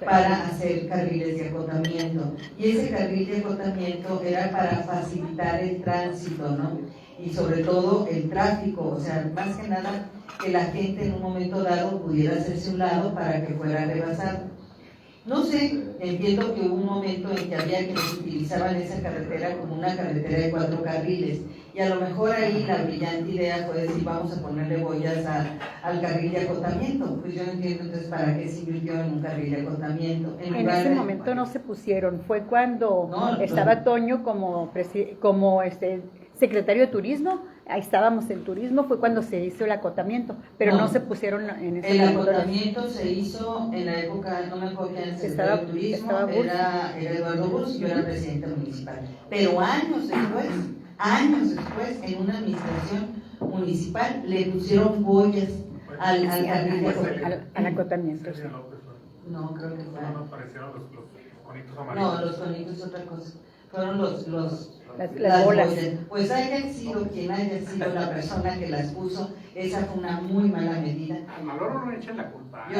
Speaker 3: para hacer carriles de acotamiento. Y ese carril de acotamiento era para facilitar el tránsito, ¿no? Y sobre todo el tráfico, o sea, más que nada que la gente en un momento dado pudiera hacerse un lado para que fuera rebasado. No sé, entiendo que hubo un momento en que había quienes utilizaban esa carretera como una carretera de 4 carriles, y a lo mejor ahí la brillante idea fue decir, vamos a ponerle boyas al carril de acotamiento. Pues yo no entiendo entonces para qué se invirtió en un carril de acotamiento.
Speaker 9: En ese momento no se pusieron, fue cuando estaba Toño como secretario de turismo, ahí estábamos en turismo, fue cuando se hizo el acotamiento, pero no se pusieron en ese
Speaker 3: momento. El acotamiento se hizo en la época, no me acuerdo quién era el secretario de turismo, era Eduardo Bush, yo era presidenta municipal. Pero años después, en una administración municipal, le pusieron boyas al
Speaker 9: acotamiento.
Speaker 3: No, creo que fue.
Speaker 5: No aparecieron los conitos amarillos.
Speaker 3: No, los conitos es otra cosa. Fueron
Speaker 9: las bolas.
Speaker 3: Pues haya sido quien haya sido la persona que las puso, esa fue una muy mala medida.
Speaker 5: Al Maloro no le echen la culpa.
Speaker 3: No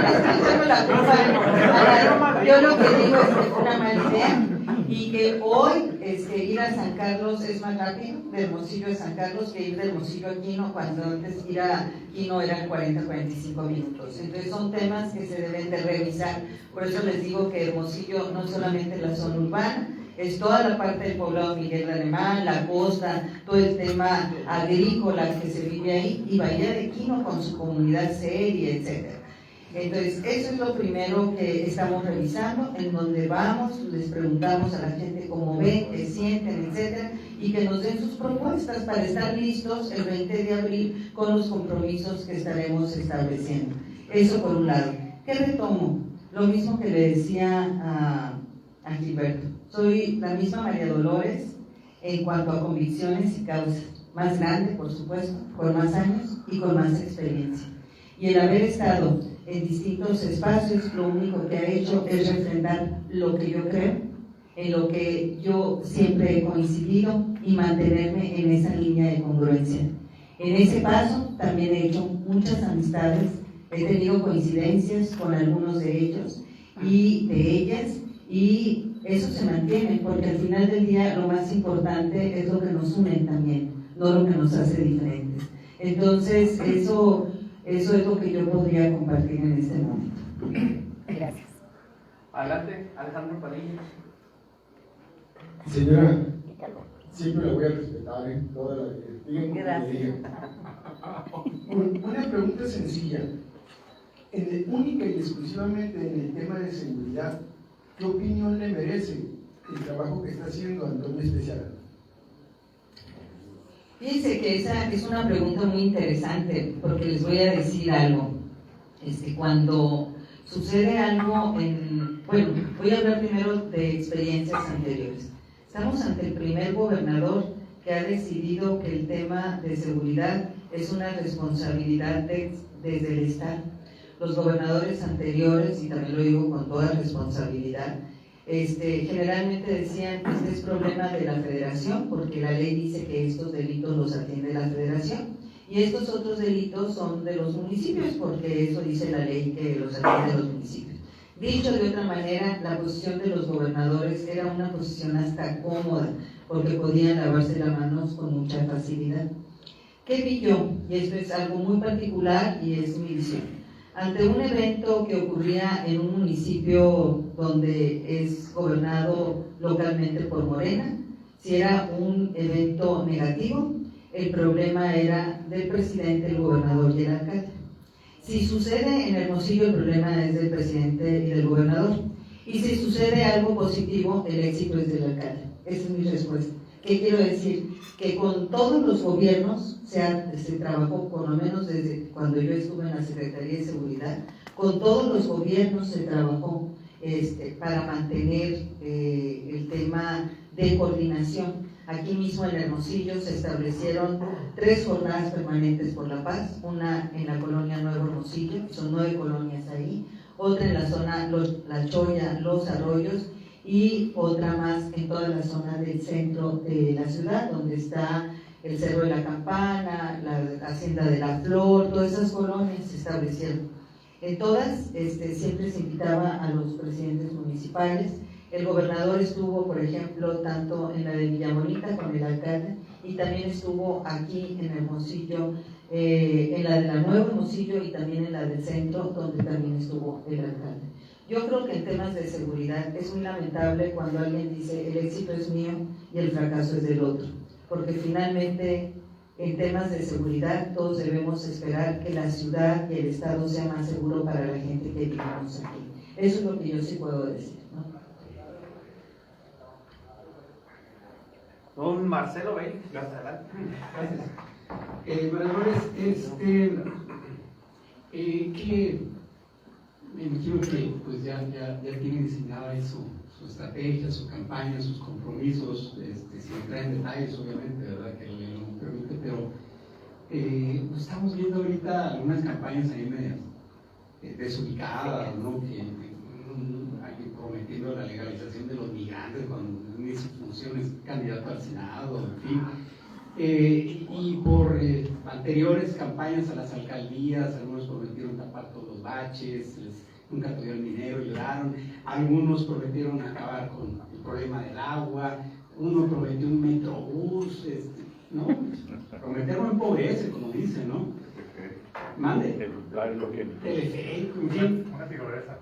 Speaker 3: le estoy echando la culpa. Yo lo que digo es que fue una mala idea y que hoy ir a San Carlos es más rápido, de Hermosillo a San Carlos, que ir de Hermosillo a Quino, cuando antes ir a Quino eran 40-45 minutos. Entonces son temas que se deben de revisar. Por eso les digo que Hermosillo no solamente la zona urbana, es toda la parte del poblado Miguel Alemán, la costa, todo el tema agrícola que se vive ahí, y Bahía de Quino con su comunidad seria, etc. Entonces, eso es lo primero que estamos revisando, en donde vamos, les preguntamos a la gente cómo ven, qué sienten, etc. Y que nos den sus propuestas para estar listos el 20 de abril con los compromisos que estaremos estableciendo. Eso por un lado. ¿Qué retomo? Lo mismo que le decía a Gilberto. Soy la misma María Dolores en cuanto a convicciones y causas. Más grande, por supuesto, con más años y con más experiencia. Y el haber estado en distintos espacios, lo único que ha hecho es refrendar lo que yo creo, en lo que yo siempre he coincidido, y mantenerme en esa línea de congruencia. En ese paso también he hecho muchas amistades, he tenido coincidencias con algunos de ellos y de ellas, y eso se mantiene, porque al final del día lo más importante es lo que nos une también, no lo que nos hace diferentes. Entonces, eso es lo que yo podría compartir en este momento.
Speaker 9: Gracias.
Speaker 1: Adelante, Alejandro Padilla.
Speaker 12: Señora, siempre la voy a respetar, toda la digan.
Speaker 3: Gracias.
Speaker 12: Una pregunta sencilla. Única y exclusivamente en el tema de seguridad, ¿qué opinión le merece el trabajo que está haciendo Antonio Especial?
Speaker 3: Fíjense que esa es una pregunta muy interesante, porque les voy a decir algo. Cuando sucede algo bueno, voy a hablar primero de experiencias anteriores. Estamos ante el primer gobernador que ha decidido que el tema de seguridad es una responsabilidad desde el Estado. Los gobernadores anteriores, y también lo digo con toda responsabilidad, generalmente decían que este es problema de la federación, porque la ley dice que estos delitos los atiende la federación, y estos otros delitos son de los municipios, porque eso dice la ley que los atiende los municipios. Dicho de otra manera, la posición de los gobernadores era una posición hasta cómoda, porque podían lavarse las manos con mucha facilidad. ¿Qué vi yo? Y esto es algo muy particular y es mi visión. Ante un evento que ocurría en un municipio donde es gobernado localmente por Morena, si era un evento negativo, el problema era del presidente, el gobernador y el alcalde. Si sucede en Hermosillo, el problema es del presidente y del gobernador. Y si sucede algo positivo, el éxito es del alcalde. Esa es mi respuesta. ¿Qué quiero decir? Que con todos los gobiernos se trabajó, por lo menos desde cuando yo estuve en la Secretaría de Seguridad, con todos los gobiernos se trabajó para mantener el tema de coordinación. Aquí mismo en Hermosillo se establecieron 3 jornadas permanentes por la paz, una en la colonia Nuevo Hermosillo, son 9 colonias ahí, otra en la zona La Choya, Los Arroyos, y otra más en toda la zona del centro de la ciudad, donde está el Cerro de la Campana, la Hacienda de la Flor, todas esas colonias se establecieron. En todas siempre se invitaba a los presidentes municipales. El gobernador estuvo, por ejemplo, tanto en la de Villamonita con el alcalde, y también estuvo aquí en Hermosillo, en la de la Nueva Hermosillo y también en la del centro, donde también estuvo el alcalde. Yo creo que en temas de seguridad es muy lamentable cuando alguien dice el éxito es mío y el fracaso es del otro, porque finalmente en temas de seguridad todos debemos esperar que la ciudad y el estado sea más seguro para la gente que vivimos aquí. Eso es lo que yo sí puedo decir, ¿no?
Speaker 1: Don Marcelo Bey, gracias.
Speaker 13: Valores, que me imagino que pues ya tienen diseñada ahí su estrategia, su campaña, sus compromisos, sin entrar en detalles obviamente, ¿verdad? Que la ley no me permite, pero pues estamos viendo ahorita algunas campañas ahí medias desubicadas, ¿no? Alguien prometiendo la legalización de los migrantes cuando ni su función es candidato al Senado, en fin. Y por anteriores campañas a las alcaldías, algunos prometieron tapar todos los baches, nunca tuvieron dinero, lloraron, algunos prometieron acabar con el problema del agua, uno prometió un metrobús, ¿no? Prometer no empobrece, como dicen, ¿no? Mande. Teleférico, en fin.
Speaker 5: Una tirolesa.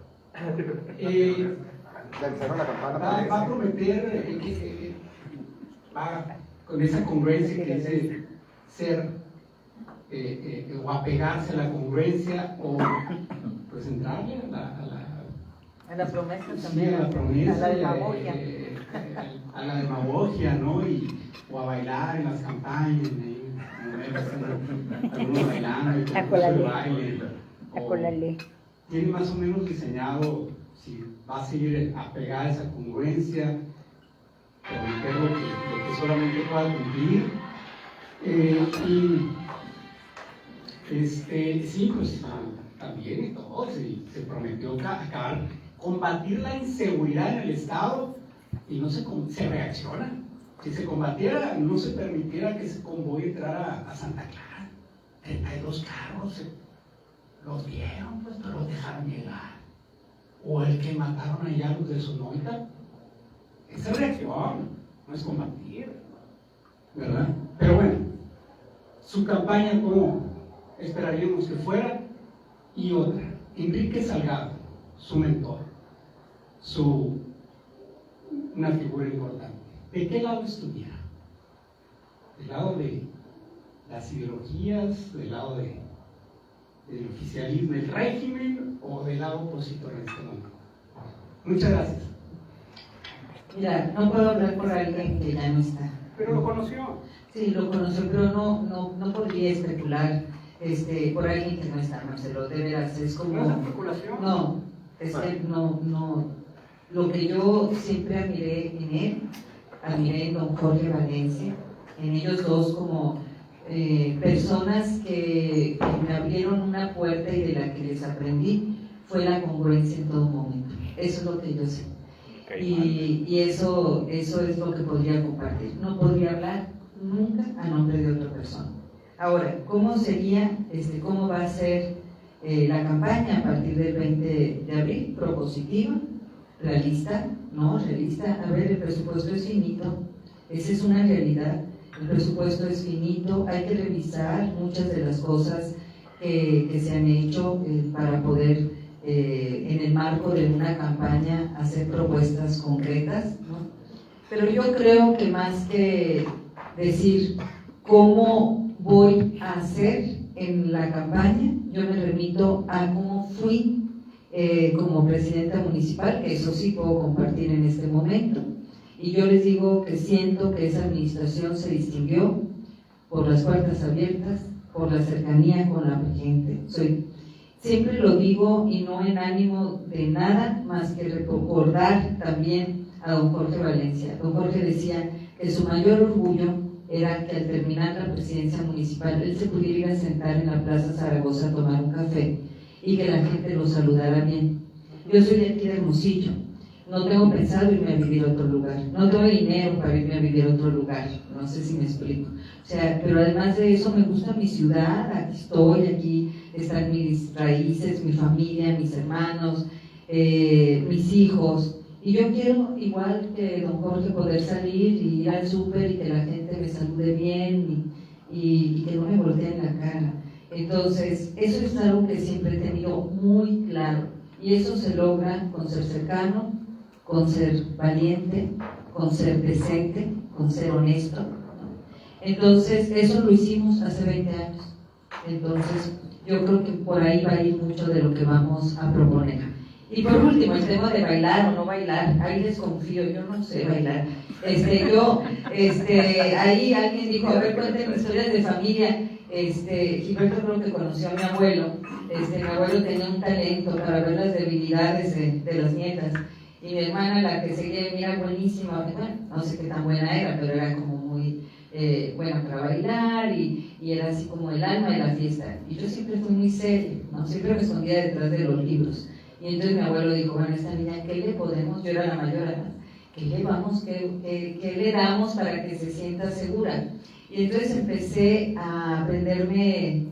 Speaker 13: Va a prometer va con esa congruencia que dice ser o apegarse a la congruencia o pues entrarle
Speaker 3: a la promesa
Speaker 13: sí,
Speaker 3: también,
Speaker 13: a la promesa,
Speaker 3: a la demagogia,
Speaker 13: a la demagogia, ¿no? O a bailar en las campañas, algunos bailando y el baile. Tiene más o menos diseñado si va a seguir apegada a esa congruencia, prometer lo que solamente pueda cumplir. Sí, pues también y todo, se prometió acabar, combatir la inseguridad en el Estado y no se reacciona. Si se combatiera, no se permitiera que ese convoy entrara a Santa Clara. 32 carros, los vieron, pues no los dejaron llegar. O el que mataron allá los de Sonoita. Esa es reacción, no es combatir, ¿verdad? Pero bueno, su campaña, como esperaríamos que fuera, y otra, Enrique Salgado, su mentor, una figura importante. ¿De qué lado estuviera? ¿Del lado de las ideologías, del lado del oficialismo, del régimen, o del lado opositor en este momento? Muchas gracias.
Speaker 3: Mira, no puedo hablar por alguien que ya no está.
Speaker 5: Pero lo conoció.
Speaker 3: Sí, lo conoció, pero no podría especular por alguien que no está, Marcelo. De veras, es como...
Speaker 5: ¿No es especulación?
Speaker 3: No, es que no. Lo que yo siempre admiré en él, admiré en don Jorge Valencia, en ellos dos como personas que me abrieron una puerta y de la que les aprendí, fue la congruencia en todo momento. Eso es lo que yo sé. Y eso es lo que podría compartir. No podría hablar nunca a nombre de otra persona. Ahora, ¿cómo sería, cómo va a ser la campaña a partir del 20 de abril? Propositiva, realista, ¿no? Realista. A ver, el presupuesto es finito, esa es una realidad. El presupuesto es finito, hay que revisar muchas de las cosas que se han hecho para poder, en el marco de una campaña, hacer propuestas concretas, ¿no? Pero yo creo que más que decir cómo voy a hacer en la campaña, yo me remito a cómo fui como presidenta municipal, que eso sí puedo compartir en este momento, Y yo les digo que siento que esa administración se distinguió por las puertas abiertas, por la cercanía con la gente. Siempre lo digo y no en ánimo de nada más que recordar también a don Jorge Valencia. Don Jorge decía que su mayor orgullo era que al terminar la presidencia municipal él se pudiera ir a sentar en la Plaza Zaragoza a tomar un café y que la gente lo saludara bien. Yo soy de aquí de Hermosillo, no tengo pensado irme a vivir a otro lugar, no tengo dinero para irme a vivir a otro lugar, no sé si me explico. O sea, pero además de eso me gusta mi ciudad, aquí estoy, aquí están mis raíces, mi familia, mis hermanos, mis hijos. Y yo quiero, igual que don Jorge, poder salir y ir al súper y que la gente me salude bien y que no me volteen la cara. Entonces, eso es algo que siempre he tenido muy claro. Y eso se logra con ser cercano, con ser valiente, con ser decente, con ser honesto, ¿no? Entonces, eso lo hicimos hace 20 años. Entonces, yo creo que por ahí va a ir mucho de lo que vamos a proponer. Y por último, el tema de bailar o no bailar, ahí desconfío, yo no sé bailar. Ahí alguien dijo, a ver, cuéntenme historias de familia. Gilberto creo que conoció a mi abuelo. Mi abuelo tenía un talento para ver las debilidades de las nietas. Y mi hermana, la que seguía, mira, buenísima, bueno, no sé qué tan buena era, pero era como muy buena para bailar y era así como el alma de la fiesta. Y yo siempre fui muy seria, ¿no? Siempre me escondía detrás de los libros. Y entonces mi abuelo dijo, bueno, esta niña, ¿qué le podemos? Yo era la mayor, además. ¿Qué le vamos? ¿Qué le damos para que se sienta segura? Y entonces empecé a aprenderme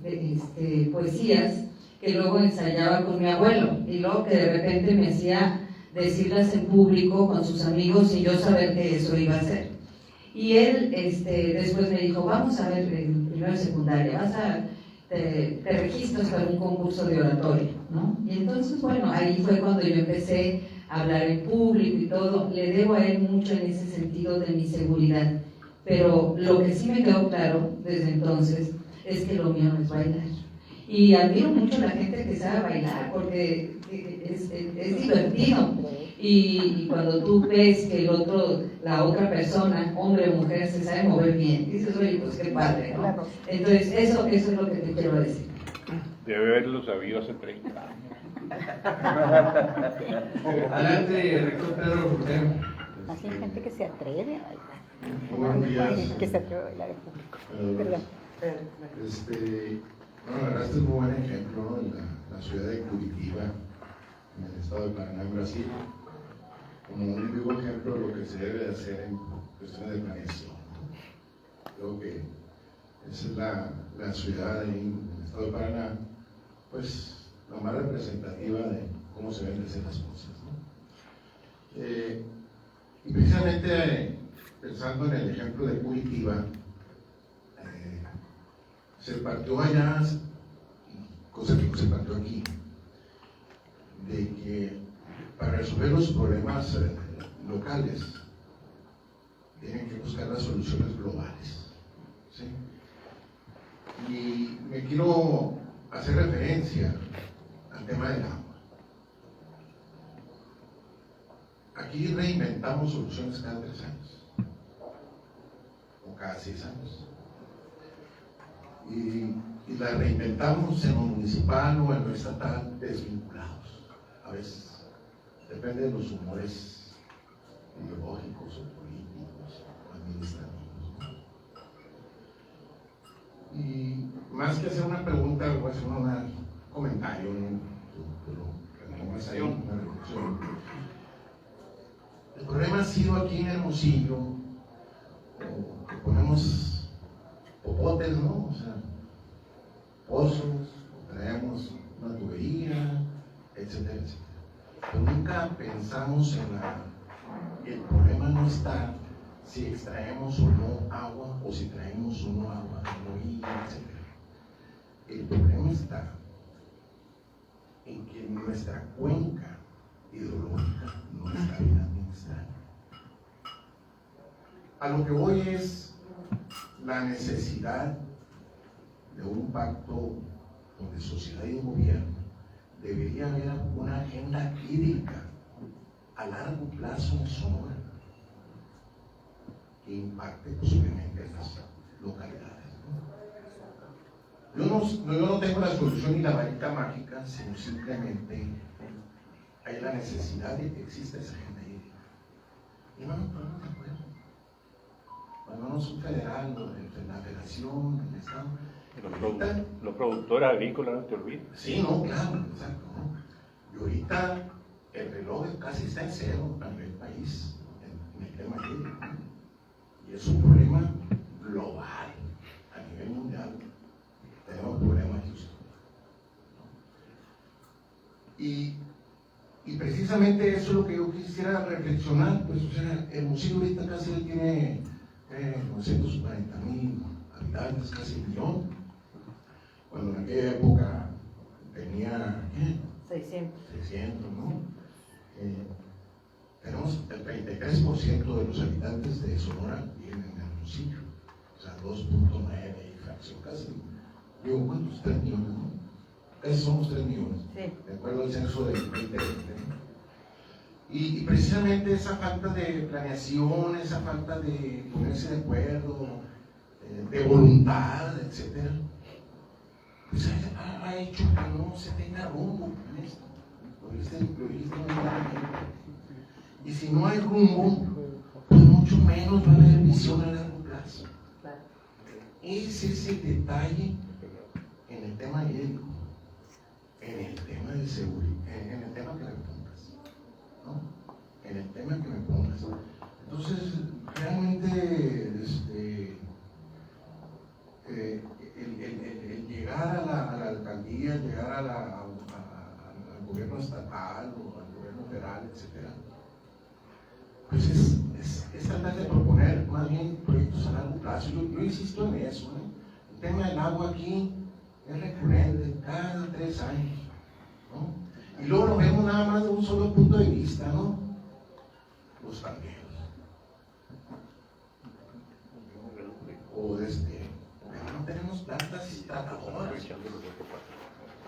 Speaker 3: poesías que luego ensayaba con mi abuelo y luego que de repente me hacía decirlas en público con sus amigos y yo saber que eso iba a hacer. Y él después me dijo, vamos a ver, primero de secundaria, te registras para un concurso de oratoria, ¿no? Y entonces, bueno, ahí fue cuando yo empecé a hablar en público y todo. Le debo a él mucho en ese sentido de mi seguridad. Pero lo que sí me quedó claro desde entonces es que lo mío no es bailar. Y admiro mucho a la gente que sabe bailar porque es divertido. Y cuando tú ves que la otra persona, hombre o mujer, se sabe mover bien, dices, oye, pues qué padre, ¿no? Entonces, eso es lo que te quiero decir.
Speaker 10: Debe haberlo sabido hace 30 años.
Speaker 2: Adelante, rector Pedro Rutero.
Speaker 9: Así hay gente que se atreve a bailar.
Speaker 4: Buenos días.
Speaker 9: Que se atreve a bailar en público. Perdón.
Speaker 4: Bueno, la verdad este es un muy buen ejemplo, ¿no? En la ciudad de Curitiba, en el estado de Paraná, en Brasil, como un vivo ejemplo de lo que se debe de hacer en cuestiones de planeación. Creo que esa es la ciudad ahí en el estado de Paraná, pues la más representativa de cómo se deben de hacer las cosas, ¿no? Y precisamente pensando en el ejemplo de Curitiba, se partió allá, cosa que no se partió aquí, de que para resolver los problemas locales tienen que buscar las soluciones globales, ¿sí? Y me quiero hacer referencia al tema del agua. Aquí reinventamos soluciones cada 3 años o cada 6 años. Y la reinventamos en lo municipal o en lo estatal desvinculados. A veces depende de los humores ideológicos o políticos o administrativos, ¿no? Y más que hacer una pregunta, voy a hacer un comentario, ¿no? Más ahí, una reflexión. El problema ha sido aquí en Hermosillo, que ponemos popotes, ¿no? O sea, pozos, traemos una tubería, etcétera, etcétera. Pero nunca pensamos el problema no está si extraemos o no agua, o si traemos o no agua, etcétera. El problema está en que nuestra cuenca hidrológica no está bien administrada. A lo que voy es la necesidad de un pacto donde sociedad y gobierno debería haber una agenda hídrica a largo plazo en Sonora.
Speaker 14: que impacte posiblemente en las localidades. Yo no tengo la solución ni la varita mágica, sino simplemente hay la necesidad de que exista esa agenda hídrica. Y no nos ponemos de acuerdo. Cuando no es un federal, la federación, el Estado.
Speaker 10: Los productores agrícolas, no te olvides.
Speaker 14: Sí, no, claro, exacto. ¿No? Y ahorita el reloj casi está en cero a nivel país en el tema hídrico. Y es un problema global, a nivel mundial. Tenemos problemas justos. Y precisamente eso es lo que yo quisiera reflexionar. Pues, o sea, Hermosillo ahorita casi tiene 940,000 habitantes, casi 1 millón. Cuando en aquella época tenía 600, ¿no? Tenemos el 33% de los habitantes de Sonora viven en Hermosillo, o sea, 2.9 y fracción casi. Digo, ¿cuántos? 3 millones, ¿no? Casi somos 3 millones, de acuerdo al censo del 2020, ¿no? Y precisamente esa falta de planeación, esa falta de ponerse de acuerdo, de voluntad, etcétera, pues ha hecho que no se tenga rumbo en esto. Lo viste muy claramente. Y si no hay rumbo, pues mucho menos va a haber visión a largo plazo. Ese es el detalle en el tema hídrico, en el tema de seguridad, en el tema que me pongas, ¿no? En el tema que me pongas. Entonces, realmente, el llegar a la alcaldía, llegar al gobierno estatal o al gobierno federal, etcétera, pues es tratar de proponer más bien proyectos a largo plazo. Yo insisto en eso, ¿eh? El tema del agua aquí es recurrente cada 3 años, ¿no? Y luego lo vemos nada más de un solo punto de vista, ¿no? Los tangueros. O no tenemos plantas tratadoras.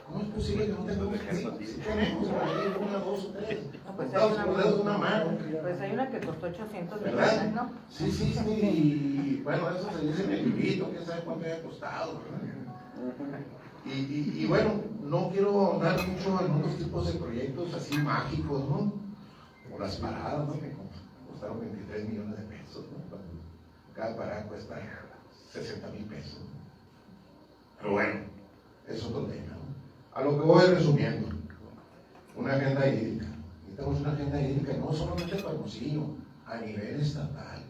Speaker 14: ¿Cómo es posible que no tengamos? Sí tenemos, una, 2 o 3.
Speaker 3: Pues hay una que costó 800 millones, ¿no?
Speaker 14: Sí, y bueno, eso se dice en el librito, quién sabe cuánto haya costado, ¿verdad? Y bueno, no quiero ahondar mucho en otros tipos de proyectos así mágicos, ¿no? Como las paradas, ¿no? Que costaron 23 millones de pesos, ¿no? Cada parada cuesta 60,000 pesos. Pero bueno, eso es otro tema, ¿no? A lo que voy resumiendo, una agenda hídrica. Necesitamos una agenda hídrica no solamente para Hermosillo, a nivel estatal.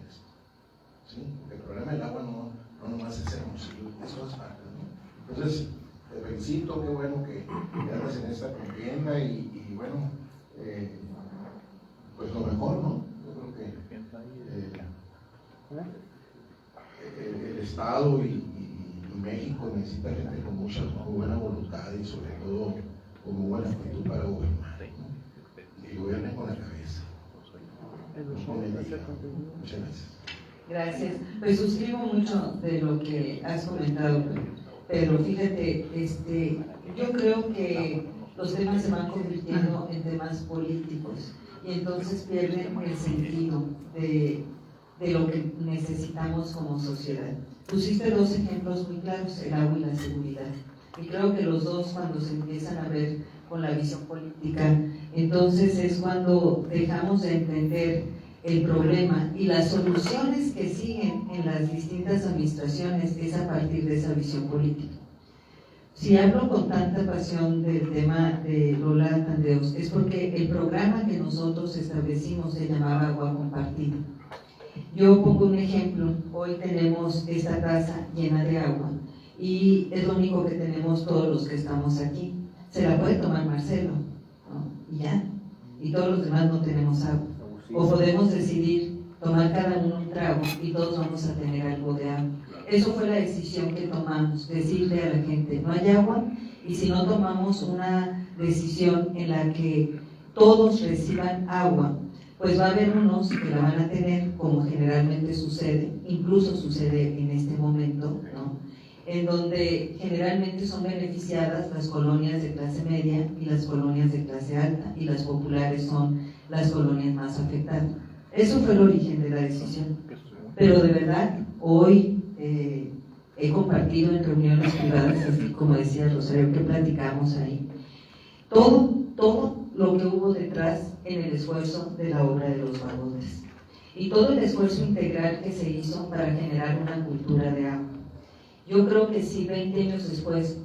Speaker 14: ¿Sí? El problema del agua no nomás es Hermosillo, es todas partes, ¿no? Entonces, te felicito, qué bueno que andas en esta contienda y bueno, pues lo mejor, ¿no? Yo creo que el Estado y México necesita gente con mucha buena voluntad y sobre todo con muy buena actitud para gobernar, ¿no? Y gobiernen con la cabeza, no con el hígado. Muchas gracias.
Speaker 3: Gracias. Pues suscribo mucho de lo que has comentado, pero fíjate, yo creo que los temas se van convirtiendo en temas políticos y entonces pierden el sentido de lo que necesitamos como sociedad. Pusiste 2 ejemplos muy claros, el agua y la seguridad. Y creo que los dos, cuando se empiezan a ver con la visión política, entonces es cuando dejamos de entender el problema y las soluciones que siguen en las distintas administraciones es a partir de esa visión política. Si hablo con tanta pasión del tema de Lola Tandeos, es porque el programa que nosotros establecimos se llamaba Agua Compartida. Yo pongo un ejemplo, hoy tenemos esta taza llena de agua y es lo único que tenemos todos los que estamos aquí. Se la puede tomar Marcelo, ¿no? Y ya, y todos los demás no tenemos agua. O podemos decidir tomar cada uno un trago y todos vamos a tener algo de agua. Eso fue la decisión que tomamos, decirle a la gente, no hay agua, y si no tomamos una decisión en la que todos reciban agua, pues va a haber unos que la van a tener, como generalmente sucede, incluso sucede en este momento, ¿no? En donde generalmente son beneficiadas las colonias de clase media y las colonias de clase alta, y las populares son las colonias más afectadas. Eso fue el origen de la decisión. pero de verdad, hoy he compartido en reuniones privadas, así como decía Rosario, que platicamos ahí, todo lo que hubo detrás en el esfuerzo de la obra de los vagones y todo el esfuerzo integral que se hizo para generar una cultura de agua. Yo creo que si 20 años después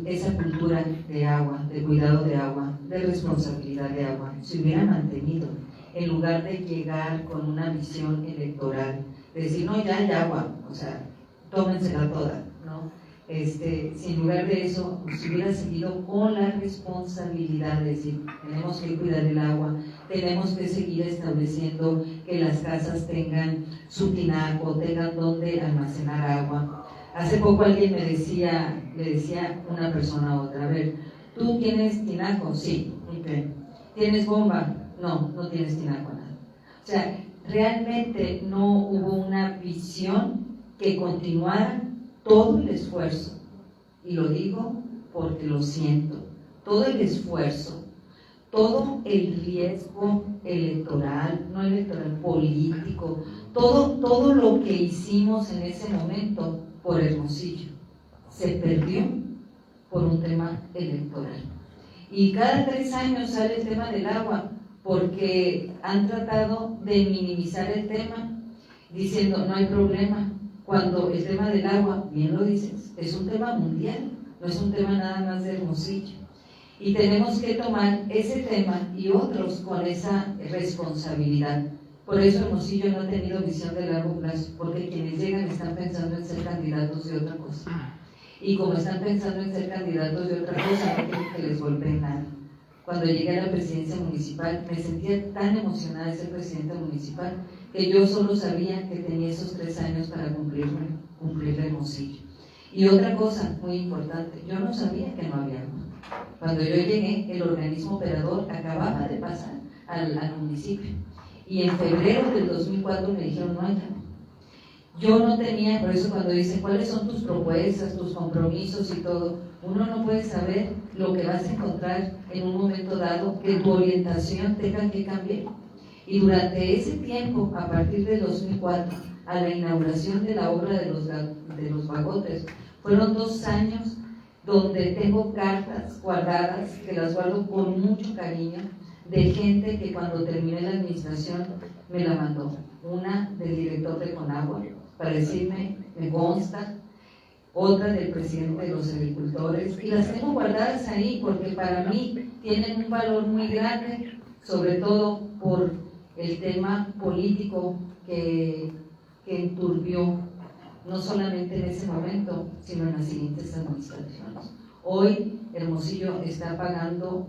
Speaker 3: esa cultura de agua, de cuidado de agua, de responsabilidad de agua, se hubiera mantenido, en lugar de llegar con una visión electoral, de decir, no, ya hay agua, o sea, tómensela toda, ¿no? Si en lugar de eso se hubiera seguido con la responsabilidad de decir, tenemos que cuidar el agua, tenemos que seguir estableciendo que las casas tengan su tinaco, tengan donde almacenar agua. Hace poco alguien le decía una persona a otra, a ver, ¿tú tienes tinaco? Sí, okay. ¿Tienes bomba? No, no tienes tinaco, nada. O sea, realmente no hubo una visión que continuara todo el esfuerzo, y lo digo porque lo siento, todo el esfuerzo, todo el riesgo electoral, no electoral, político, todo lo que hicimos en ese momento por Hermosillo, se perdió por un tema electoral. Y cada 3 años sale el tema del agua, porque han tratado de minimizar el tema, diciendo no hay problema, cuando el tema del agua, bien lo dices, es un tema mundial, no es un tema nada más de Hermosillo. Y tenemos que tomar ese tema y otros con esa responsabilidad. Por eso Hermosillo no ha tenido visión de largo plazo, porque quienes llegan están pensando en ser candidatos de otra cosa. Y como están pensando en ser candidatos de otra cosa, no quieren que les golpeen nada. Cuando llegué a la presidencia municipal, me sentía tan emocionada de ser presidenta municipal que yo solo sabía que tenía esos 3 años para cumplir Hermosillo. Y otra cosa muy importante, yo no sabía que no había agua. Cuando yo llegué, el organismo operador acababa de pasar al municipio. Y en febrero del 2004 me dijeron, no hay agua. Yo no tenía, por eso cuando dicen, ¿cuáles son tus propuestas, tus compromisos y todo? Uno no puede saber lo que vas a encontrar en un momento dado, que tu orientación tenga que cambiar. Y durante ese tiempo, a partir del 2004, a la inauguración de la obra de los vagotes, fueron 2 años donde tengo cartas guardadas, que las guardo con mucho cariño, de gente que cuando terminé la administración me la mandó. Una del director de Conagua, para decirme, me consta, otra del presidente de los agricultores, y las tengo guardadas ahí porque para mí tienen un valor muy grande, sobre todo por el tema político que enturbió, no solamente en ese momento, sino en las siguientes administraciones. Hoy Hermosillo está pagando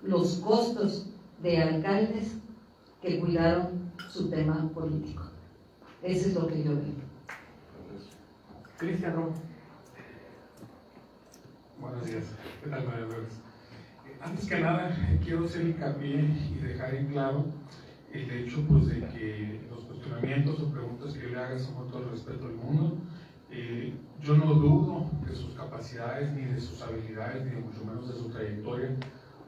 Speaker 3: los costos de alcaldes que cuidaron su tema político. Eso es lo que yo veo.
Speaker 1: Cristian Romo.
Speaker 11: Buenos días. ¿Qué tal, María Dolores? Antes que nada, quiero hacer hincapié y dejar en claro el hecho pues, de que los cuestionamientos o preguntas que yo le haga son con todo el respeto del mundo. Yo no dudo de sus capacidades, ni de sus habilidades, ni de mucho menos de su trayectoria.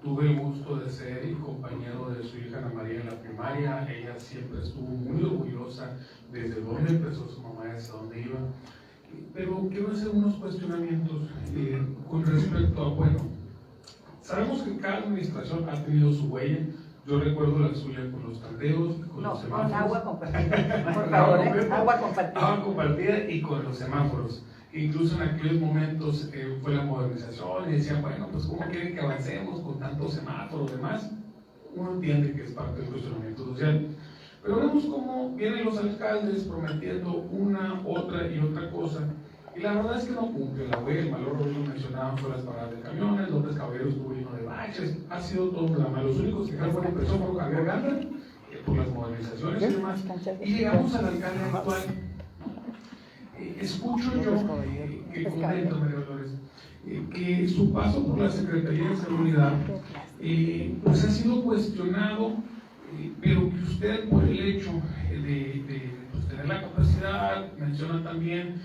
Speaker 11: Tuve el gusto de ser el compañero de su hija Ana María en la primaria. Ella siempre estuvo muy orgullosa desde dónde empezó su mamá y hacia dónde iba. Pero quiero hacer unos cuestionamientos con respecto a, bueno, sabemos que cada administración ha tenido su huella. Yo recuerdo la suya con los tandeos, con los semáforos.
Speaker 9: Con agua compartida, por favor, agua compartida.
Speaker 11: Agua compartida y con los semáforos. Incluso en aquellos momentos fue la modernización y decían, bueno, pues ¿cómo quieren que avancemos con tantos semáforos y demás? Uno entiende que es parte del cuestionamiento social. Pero vemos cómo vienen los alcaldes prometiendo una, otra y otra cosa, y la verdad es que no cumplen la huella. El valor lo mencionaban fue las paradas de camiones, López Caballero estuvo lleno de baches, ha sido todo un drama. Los únicos que dejaron empezó por Javier Ganda, por las modernizaciones y demás, y llegamos al alcalde actual. Escucho yo que comenta María Dolores que su paso por la Secretaría de Seguridad pues ha sido cuestionado, pero que usted por el hecho de pues, tener la capacidad, menciona también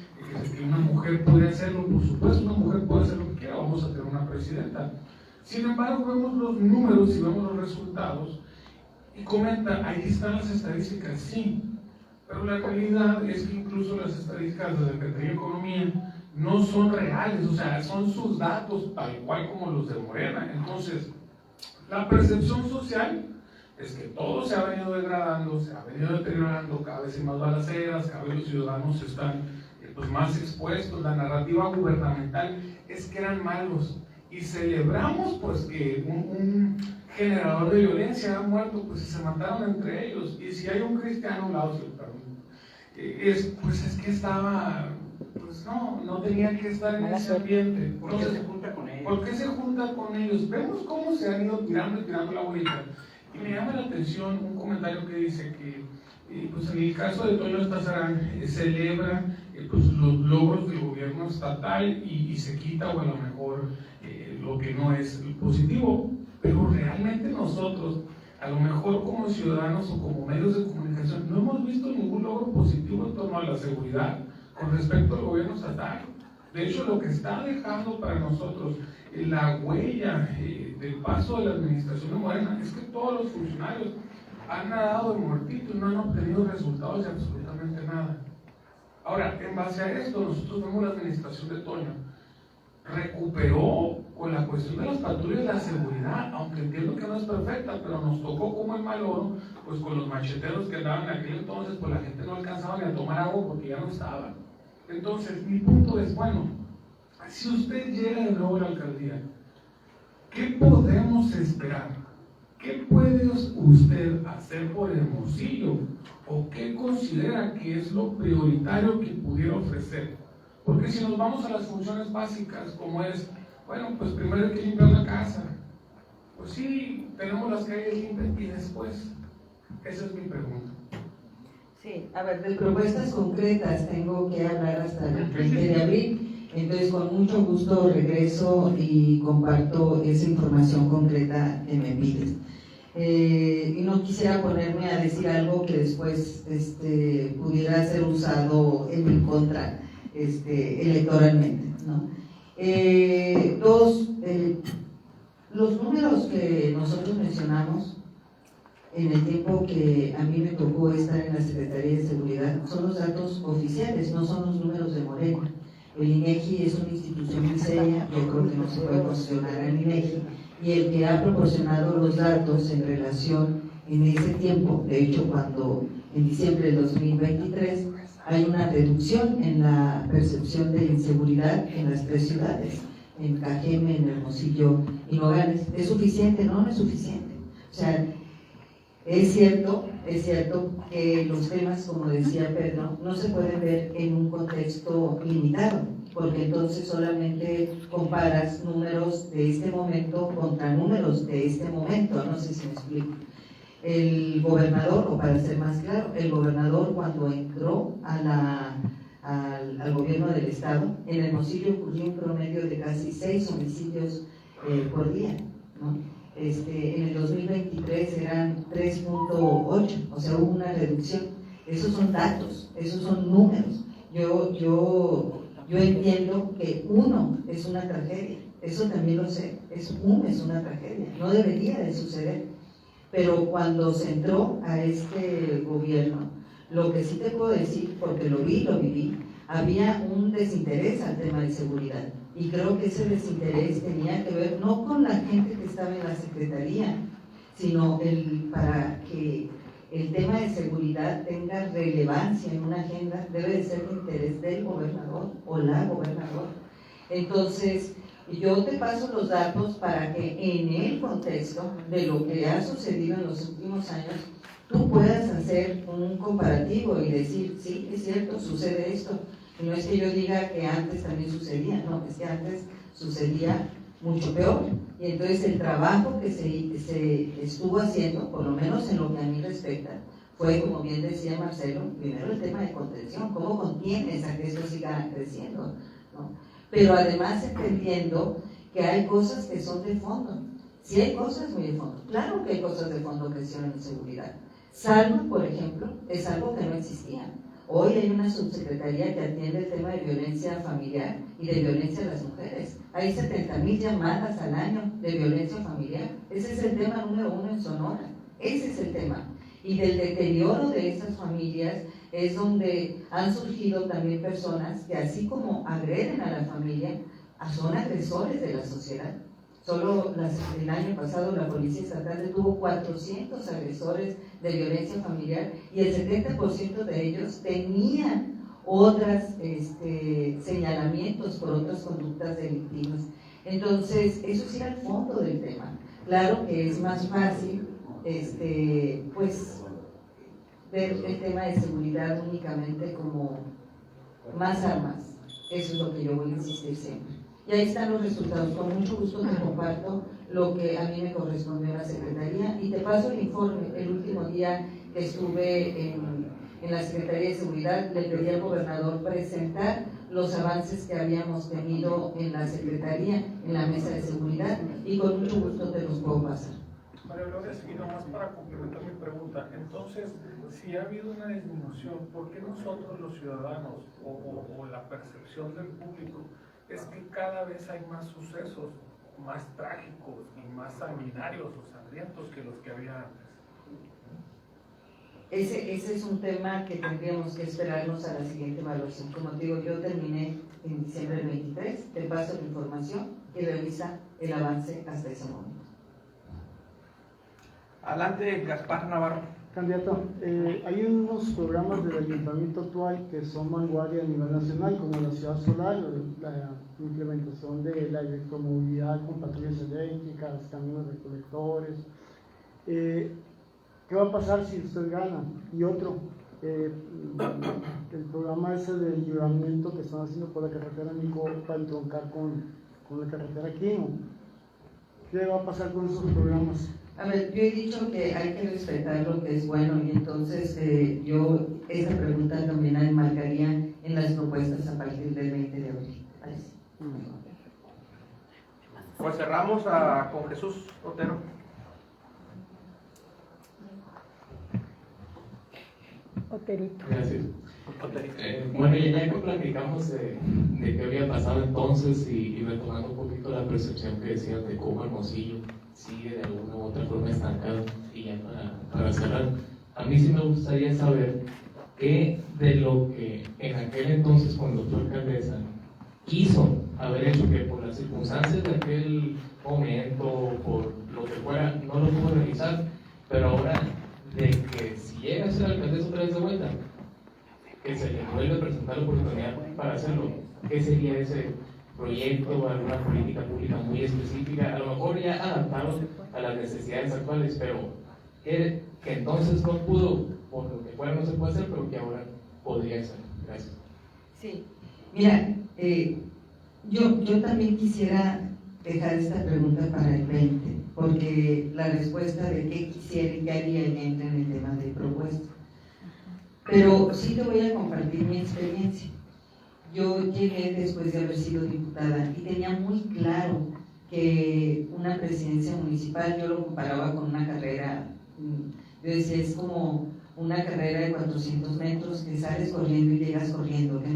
Speaker 11: que una mujer puede hacerlo, por supuesto una mujer puede hacer lo que quiera, vamos a tener una presidenta. Sin embargo, vemos los números y vemos los resultados y comenta, ahí están las estadísticas, sí, Pero la realidad es que incluso las estadísticas de la Secretaría de Economía no son reales, o sea, son sus datos tal cual como los de Morena. Entonces, la percepción social es que todo se ha venido degradando, se ha venido deteriorando, cada vez hay más balaceras, cada vez los ciudadanos están pues, más expuestos. La narrativa gubernamental es que eran malos y celebramos pues que un generador de violencia ha muerto, pues se mataron entre ellos, y si hay un cristiano a un lado, pues es que estaba, pues no tenía que estar en ese ambiente.
Speaker 5: ¿Por qué se junta con ellos?
Speaker 11: ¿Por qué se junta con ellos? Vemos cómo se han ido tirando y tirando la bolita. Y me llama la atención un comentario que dice que pues en el caso de Toño Estazarán celebra pues los logros del gobierno estatal y se quita o a lo mejor lo que no es positivo, pero realmente nosotros a lo mejor como ciudadanos o como medios de comunicación no hemos visto ningún logro positivo en torno a la seguridad con respecto al gobierno estatal. De hecho, lo que está dejando para nosotros la huella del paso de la administración de Morena es que todos los funcionarios han nadado de muertito y no han obtenido resultados de absolutamente nada. Ahora, en base a esto, nosotros vemos la administración de Toño recuperó con la cuestión de las patrullas la seguridad, aunque entiendo que no es perfecta, pero nos tocó como el mal oro, pues con los macheteros que andaban en aquel entonces, pues la gente no alcanzaba ni a tomar agua porque ya no estaba. Entonces, mi punto es, bueno, si usted llega de nuevo a la alcaldía, ¿qué podemos esperar? ¿Qué puede usted hacer por Hermosillo? ¿O qué considera que es lo prioritario que pudiera ofrecer? Porque si nos vamos a las funciones básicas, como es, bueno, pues primero hay que limpiar la casa. Pues sí, tenemos las calles limpias y después. Esa es mi pregunta.
Speaker 3: Sí, a ver, de propuestas concretas tengo que hablar hasta el 20 de abril, entonces con mucho gusto regreso y comparto esa información concreta que me pides. Y no quisiera ponerme a decir algo que después pudiera ser usado en mi contra electoralmente, ¿no? Los números que nosotros mencionamos en el tiempo que a mí me tocó estar en la Secretaría de Seguridad son los datos oficiales, no son los números de Morena. El INEGI es una institución muy seria, yo creo que no se puede cuestionar al INEGI, y el que ha proporcionado los datos en relación en ese tiempo, de hecho cuando en diciembre del 2023 hay una reducción en la percepción de inseguridad en las tres ciudades, en Cajeme, en Hermosillo y Nogales. ¿Es suficiente? No, no es suficiente. O sea, es cierto que los temas, como decía Pedro, no se pueden ver en un contexto limitado, porque entonces solamente comparas números de este momento contra números de este momento, no sé si me explico. El gobernador, o para ser más claro, el gobernador cuando entró al gobierno del estado, en Hermosillo ocurrió un promedio de casi 6 homicidios por día, ¿no? En el 2023 eran 3.8, o sea, hubo una reducción. Esos son datos, esos son números. Yo entiendo que uno es una tragedia, eso también lo sé, es una tragedia, no debería de suceder. Pero cuando se entró a este gobierno, lo que sí te puedo decir, porque lo viví, había un desinterés al tema de seguridad. Y creo que ese desinterés tenía que ver no con la gente que estaba en la Secretaría, sino para que el tema de seguridad tenga relevancia en una agenda, debe de ser de interés del gobernador o la gobernadora. Entonces, yo te paso los datos para que en el contexto de lo que ha sucedido en los últimos años, tú puedas hacer un comparativo y decir, sí, es cierto, sucede esto. Y no es que yo diga que antes también sucedía, no, es que antes sucedía mucho peor. Y entonces el trabajo que se estuvo haciendo, por lo menos en lo que a mí respecta, fue, como bien decía Marcelo, primero el tema de contención, cómo contienes a que esto siga creciendo, ¿no? Pero además entendiendo que hay cosas que son de fondo. Sí hay cosas muy de fondo, claro que hay cosas de fondo que hicieron en seguridad. Salud, por ejemplo, es algo que no existía. Hoy hay una subsecretaría que atiende el tema de violencia familiar y de violencia a las mujeres. Hay 70,000 llamadas al año de violencia familiar. Ese es el tema número 1 en Sonora. Ese es el tema. Y del deterioro de esas familias es donde han surgido también personas que, así como agreden a la familia, son agresores de la sociedad. Solo el año pasado la Policía Estatal detuvo 400 agresores de violencia familiar y el 70% de ellos tenían otros señalamientos por otras conductas delictivas. Entonces, eso es ir al fondo del tema. Claro que es más fácil pues ver el tema de seguridad únicamente como más armas. Eso es lo que yo voy a insistir siempre. Y ahí están los resultados. Con mucho gusto te comparto lo que a mí me correspondió en la Secretaría y te paso el informe. El último día que estuve en la Secretaría de Seguridad le pedí al gobernador presentar los avances que habíamos tenido en la Secretaría, en la mesa de seguridad, y con mucho gusto te los puedo pasar.
Speaker 11: María Dolores, y nomás para complementar mi pregunta, entonces, si ha habido una disminución, ¿por qué nosotros los ciudadanos o la percepción del público es que cada vez hay más sucesos más trágicos y más sanguinarios o sangrientos que los que había antes?
Speaker 3: Ese es un tema que tendríamos que esperarnos a la siguiente evaluación. Como te digo, yo terminé en diciembre del 23, te paso la información y revisa el avance hasta ese momento.
Speaker 1: Adelante, Gaspar Navarro.
Speaker 7: Candidato, hay unos programas del ayuntamiento actual que son vanguardia a nivel nacional, como la ciudad solar, la implementación de la electromovilidad con patrullas eléctricas, camiones recolectores. ¿Qué va a pasar si usted gana? Y otro, el programa ese del libramiento que están haciendo por la carretera Nico para entroncar con la carretera Quino. ¿Qué va a pasar con esos programas?
Speaker 3: A ver, yo he dicho que hay que respetar lo que es bueno y entonces yo esa pregunta también la enmarcaría en las propuestas a partir del 20 de abril. ¿Parece?
Speaker 1: Pues cerramos con Jesús Otero.
Speaker 9: Oterito.
Speaker 6: Gracias. Bueno, ya que platicamos de qué había pasado entonces y retomando un poquito la percepción que decían de cómo Hermosillo sigue de alguna u otra forma estancado, y ya para cerrar, a mí sí me gustaría saber qué de lo que en aquel entonces cuando fue alcaldesa quiso haber hecho, que por las circunstancias de aquel momento, por lo que fuera, no lo pudo realizar, pero ahora de que si llega a ser alcaldesa otra vez de vuelta, que se le vuelve a presentar la oportunidad para hacerlo, ¿qué sería ese proyecto o alguna política pública muy específica? A lo mejor ya adaptado a las necesidades actuales, pero que entonces no pudo, por lo que fuera no se puede hacer, pero que ahora podría ser. Gracias.
Speaker 3: Sí, mira, yo también quisiera dejar esta pregunta para el 20, porque la respuesta de qué quisiera y qué haría entra en el tema de propuesta. Pero sí te voy a compartir mi experiencia. Yo llegué después de haber sido diputada y tenía muy claro que una presidencia municipal, yo lo comparaba con una carrera, yo decía, es como una carrera de 400 metros que sales corriendo y llegas corriendo, que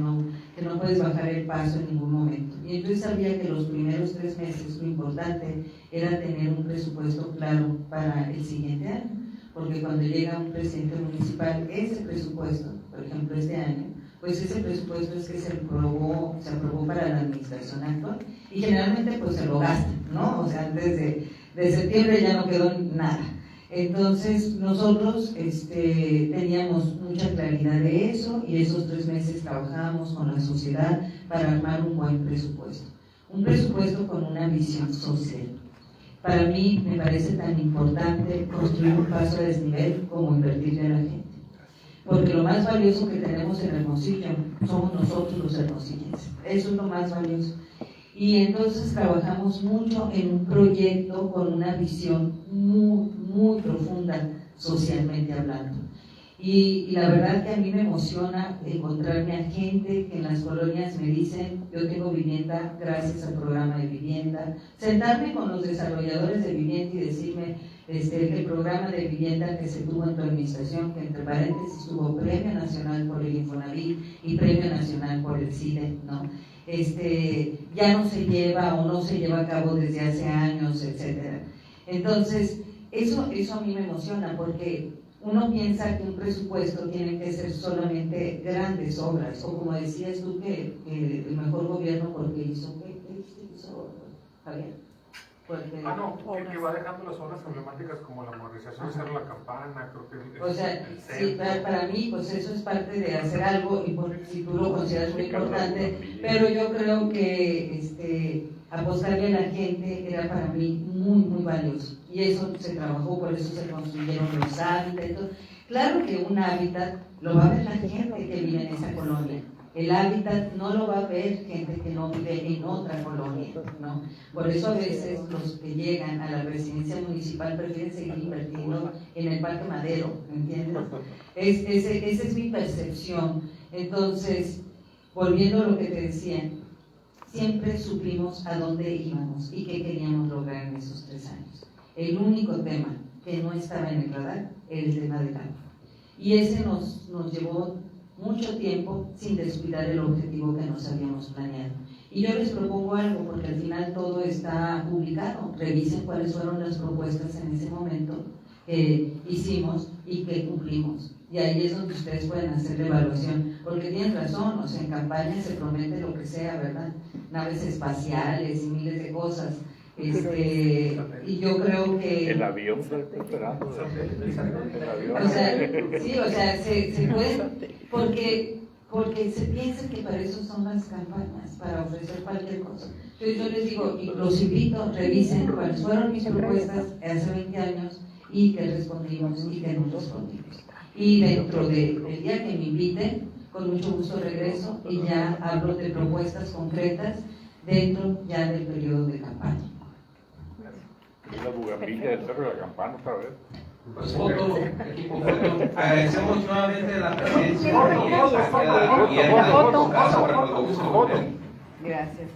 Speaker 3: no puedes bajar el paso en ningún momento. Y entonces sabía que los primeros 3 meses lo importante era tener un presupuesto claro para el siguiente año, porque cuando llega un presidente municipal, ese presupuesto, por ejemplo este año, pues ese presupuesto es que se aprobó para la administración actual y generalmente pues se lo gastan, ¿no? O sea, antes de septiembre ya no quedó nada. Entonces nosotros teníamos mucha claridad de eso y esos 3 meses trabajábamos con la sociedad para armar un buen presupuesto. Un presupuesto con una visión social. Para mí me parece tan importante construir un paso a desnivel como invertirle a la gente. Porque lo más valioso que tenemos en Hermosillo somos nosotros los hermosillenses. Eso es lo más valioso. Y entonces trabajamos mucho en un proyecto con una visión muy, muy profunda socialmente hablando. Y la verdad que a mí me emociona encontrarme a gente que en las colonias me dicen, yo tengo vivienda gracias al programa de vivienda. Sentarme con los desarrolladores de vivienda y decirme el programa de vivienda que se tuvo en tu administración, que entre paréntesis tuvo Premio Nacional por el Infonavit y Premio Nacional por el CIDE, ¿no? Ya no se lleva o no se lleva a cabo desde hace años, etc. Entonces, eso a mí me emociona porque uno piensa que un presupuesto tiene que ser solamente grandes obras, o como decías tú, que el mejor gobierno porque hizo, ¿qué hizo, Javier? Porque,
Speaker 5: no, que va dejando las obras emblemáticas como la modernización de Cerro La Campana, creo que
Speaker 3: o sea, sí, para mí, pues eso es parte de hacer algo, y si tú lo consideras muy importante, pero yo creo que apostarle a la gente era para mí muy, muy valioso, y eso se trabajó, por eso se construyeron los hábitats. Claro que un hábitat lo va a ver la gente que vive en esa colonia. El hábitat no lo va a ver gente que no vive en otra colonia, ¿no? Por eso a veces los que llegan a la presidencia municipal prefieren seguir invirtiendo en el Parque Madero, ¿entiendes? Esa es mi percepción. Entonces, volviendo a lo que te decía, siempre supimos a dónde íbamos y qué queríamos lograr en esos 3 años. El único tema que no estaba en el radar era el tema del agua. Y ese nos llevó mucho tiempo sin descuidar el objetivo que nos habíamos planeado. Y yo les propongo algo, porque al final todo está publicado. Revisen cuáles fueron las propuestas en ese momento que hicimos y que cumplimos. Y ahí es donde ustedes pueden hacer la evaluación, porque tienen razón, o sea, en campaña se promete lo que sea, ¿verdad? Naves espaciales y miles de cosas. Y yo creo que
Speaker 10: el avión está esperando.
Speaker 3: O sea, sí, o sea, se puede, porque se piensa que para eso son las campañas, para ofrecer cualquier cosa. Entonces yo les digo, y los invito, revisen cuáles fueron mis propuestas hace 20 años y que respondimos y que no respondimos. Y dentro del día que me inviten, con mucho gusto regreso y ya hablo de propuestas concretas dentro ya del periodo de campaña.
Speaker 10: La bugambilia del Cerro de la Campana otra vez.
Speaker 2: Pues foto, equipo foto. Agradecemos nuevamente la presencia y el casa para cuando guste volver.
Speaker 3: Gracias.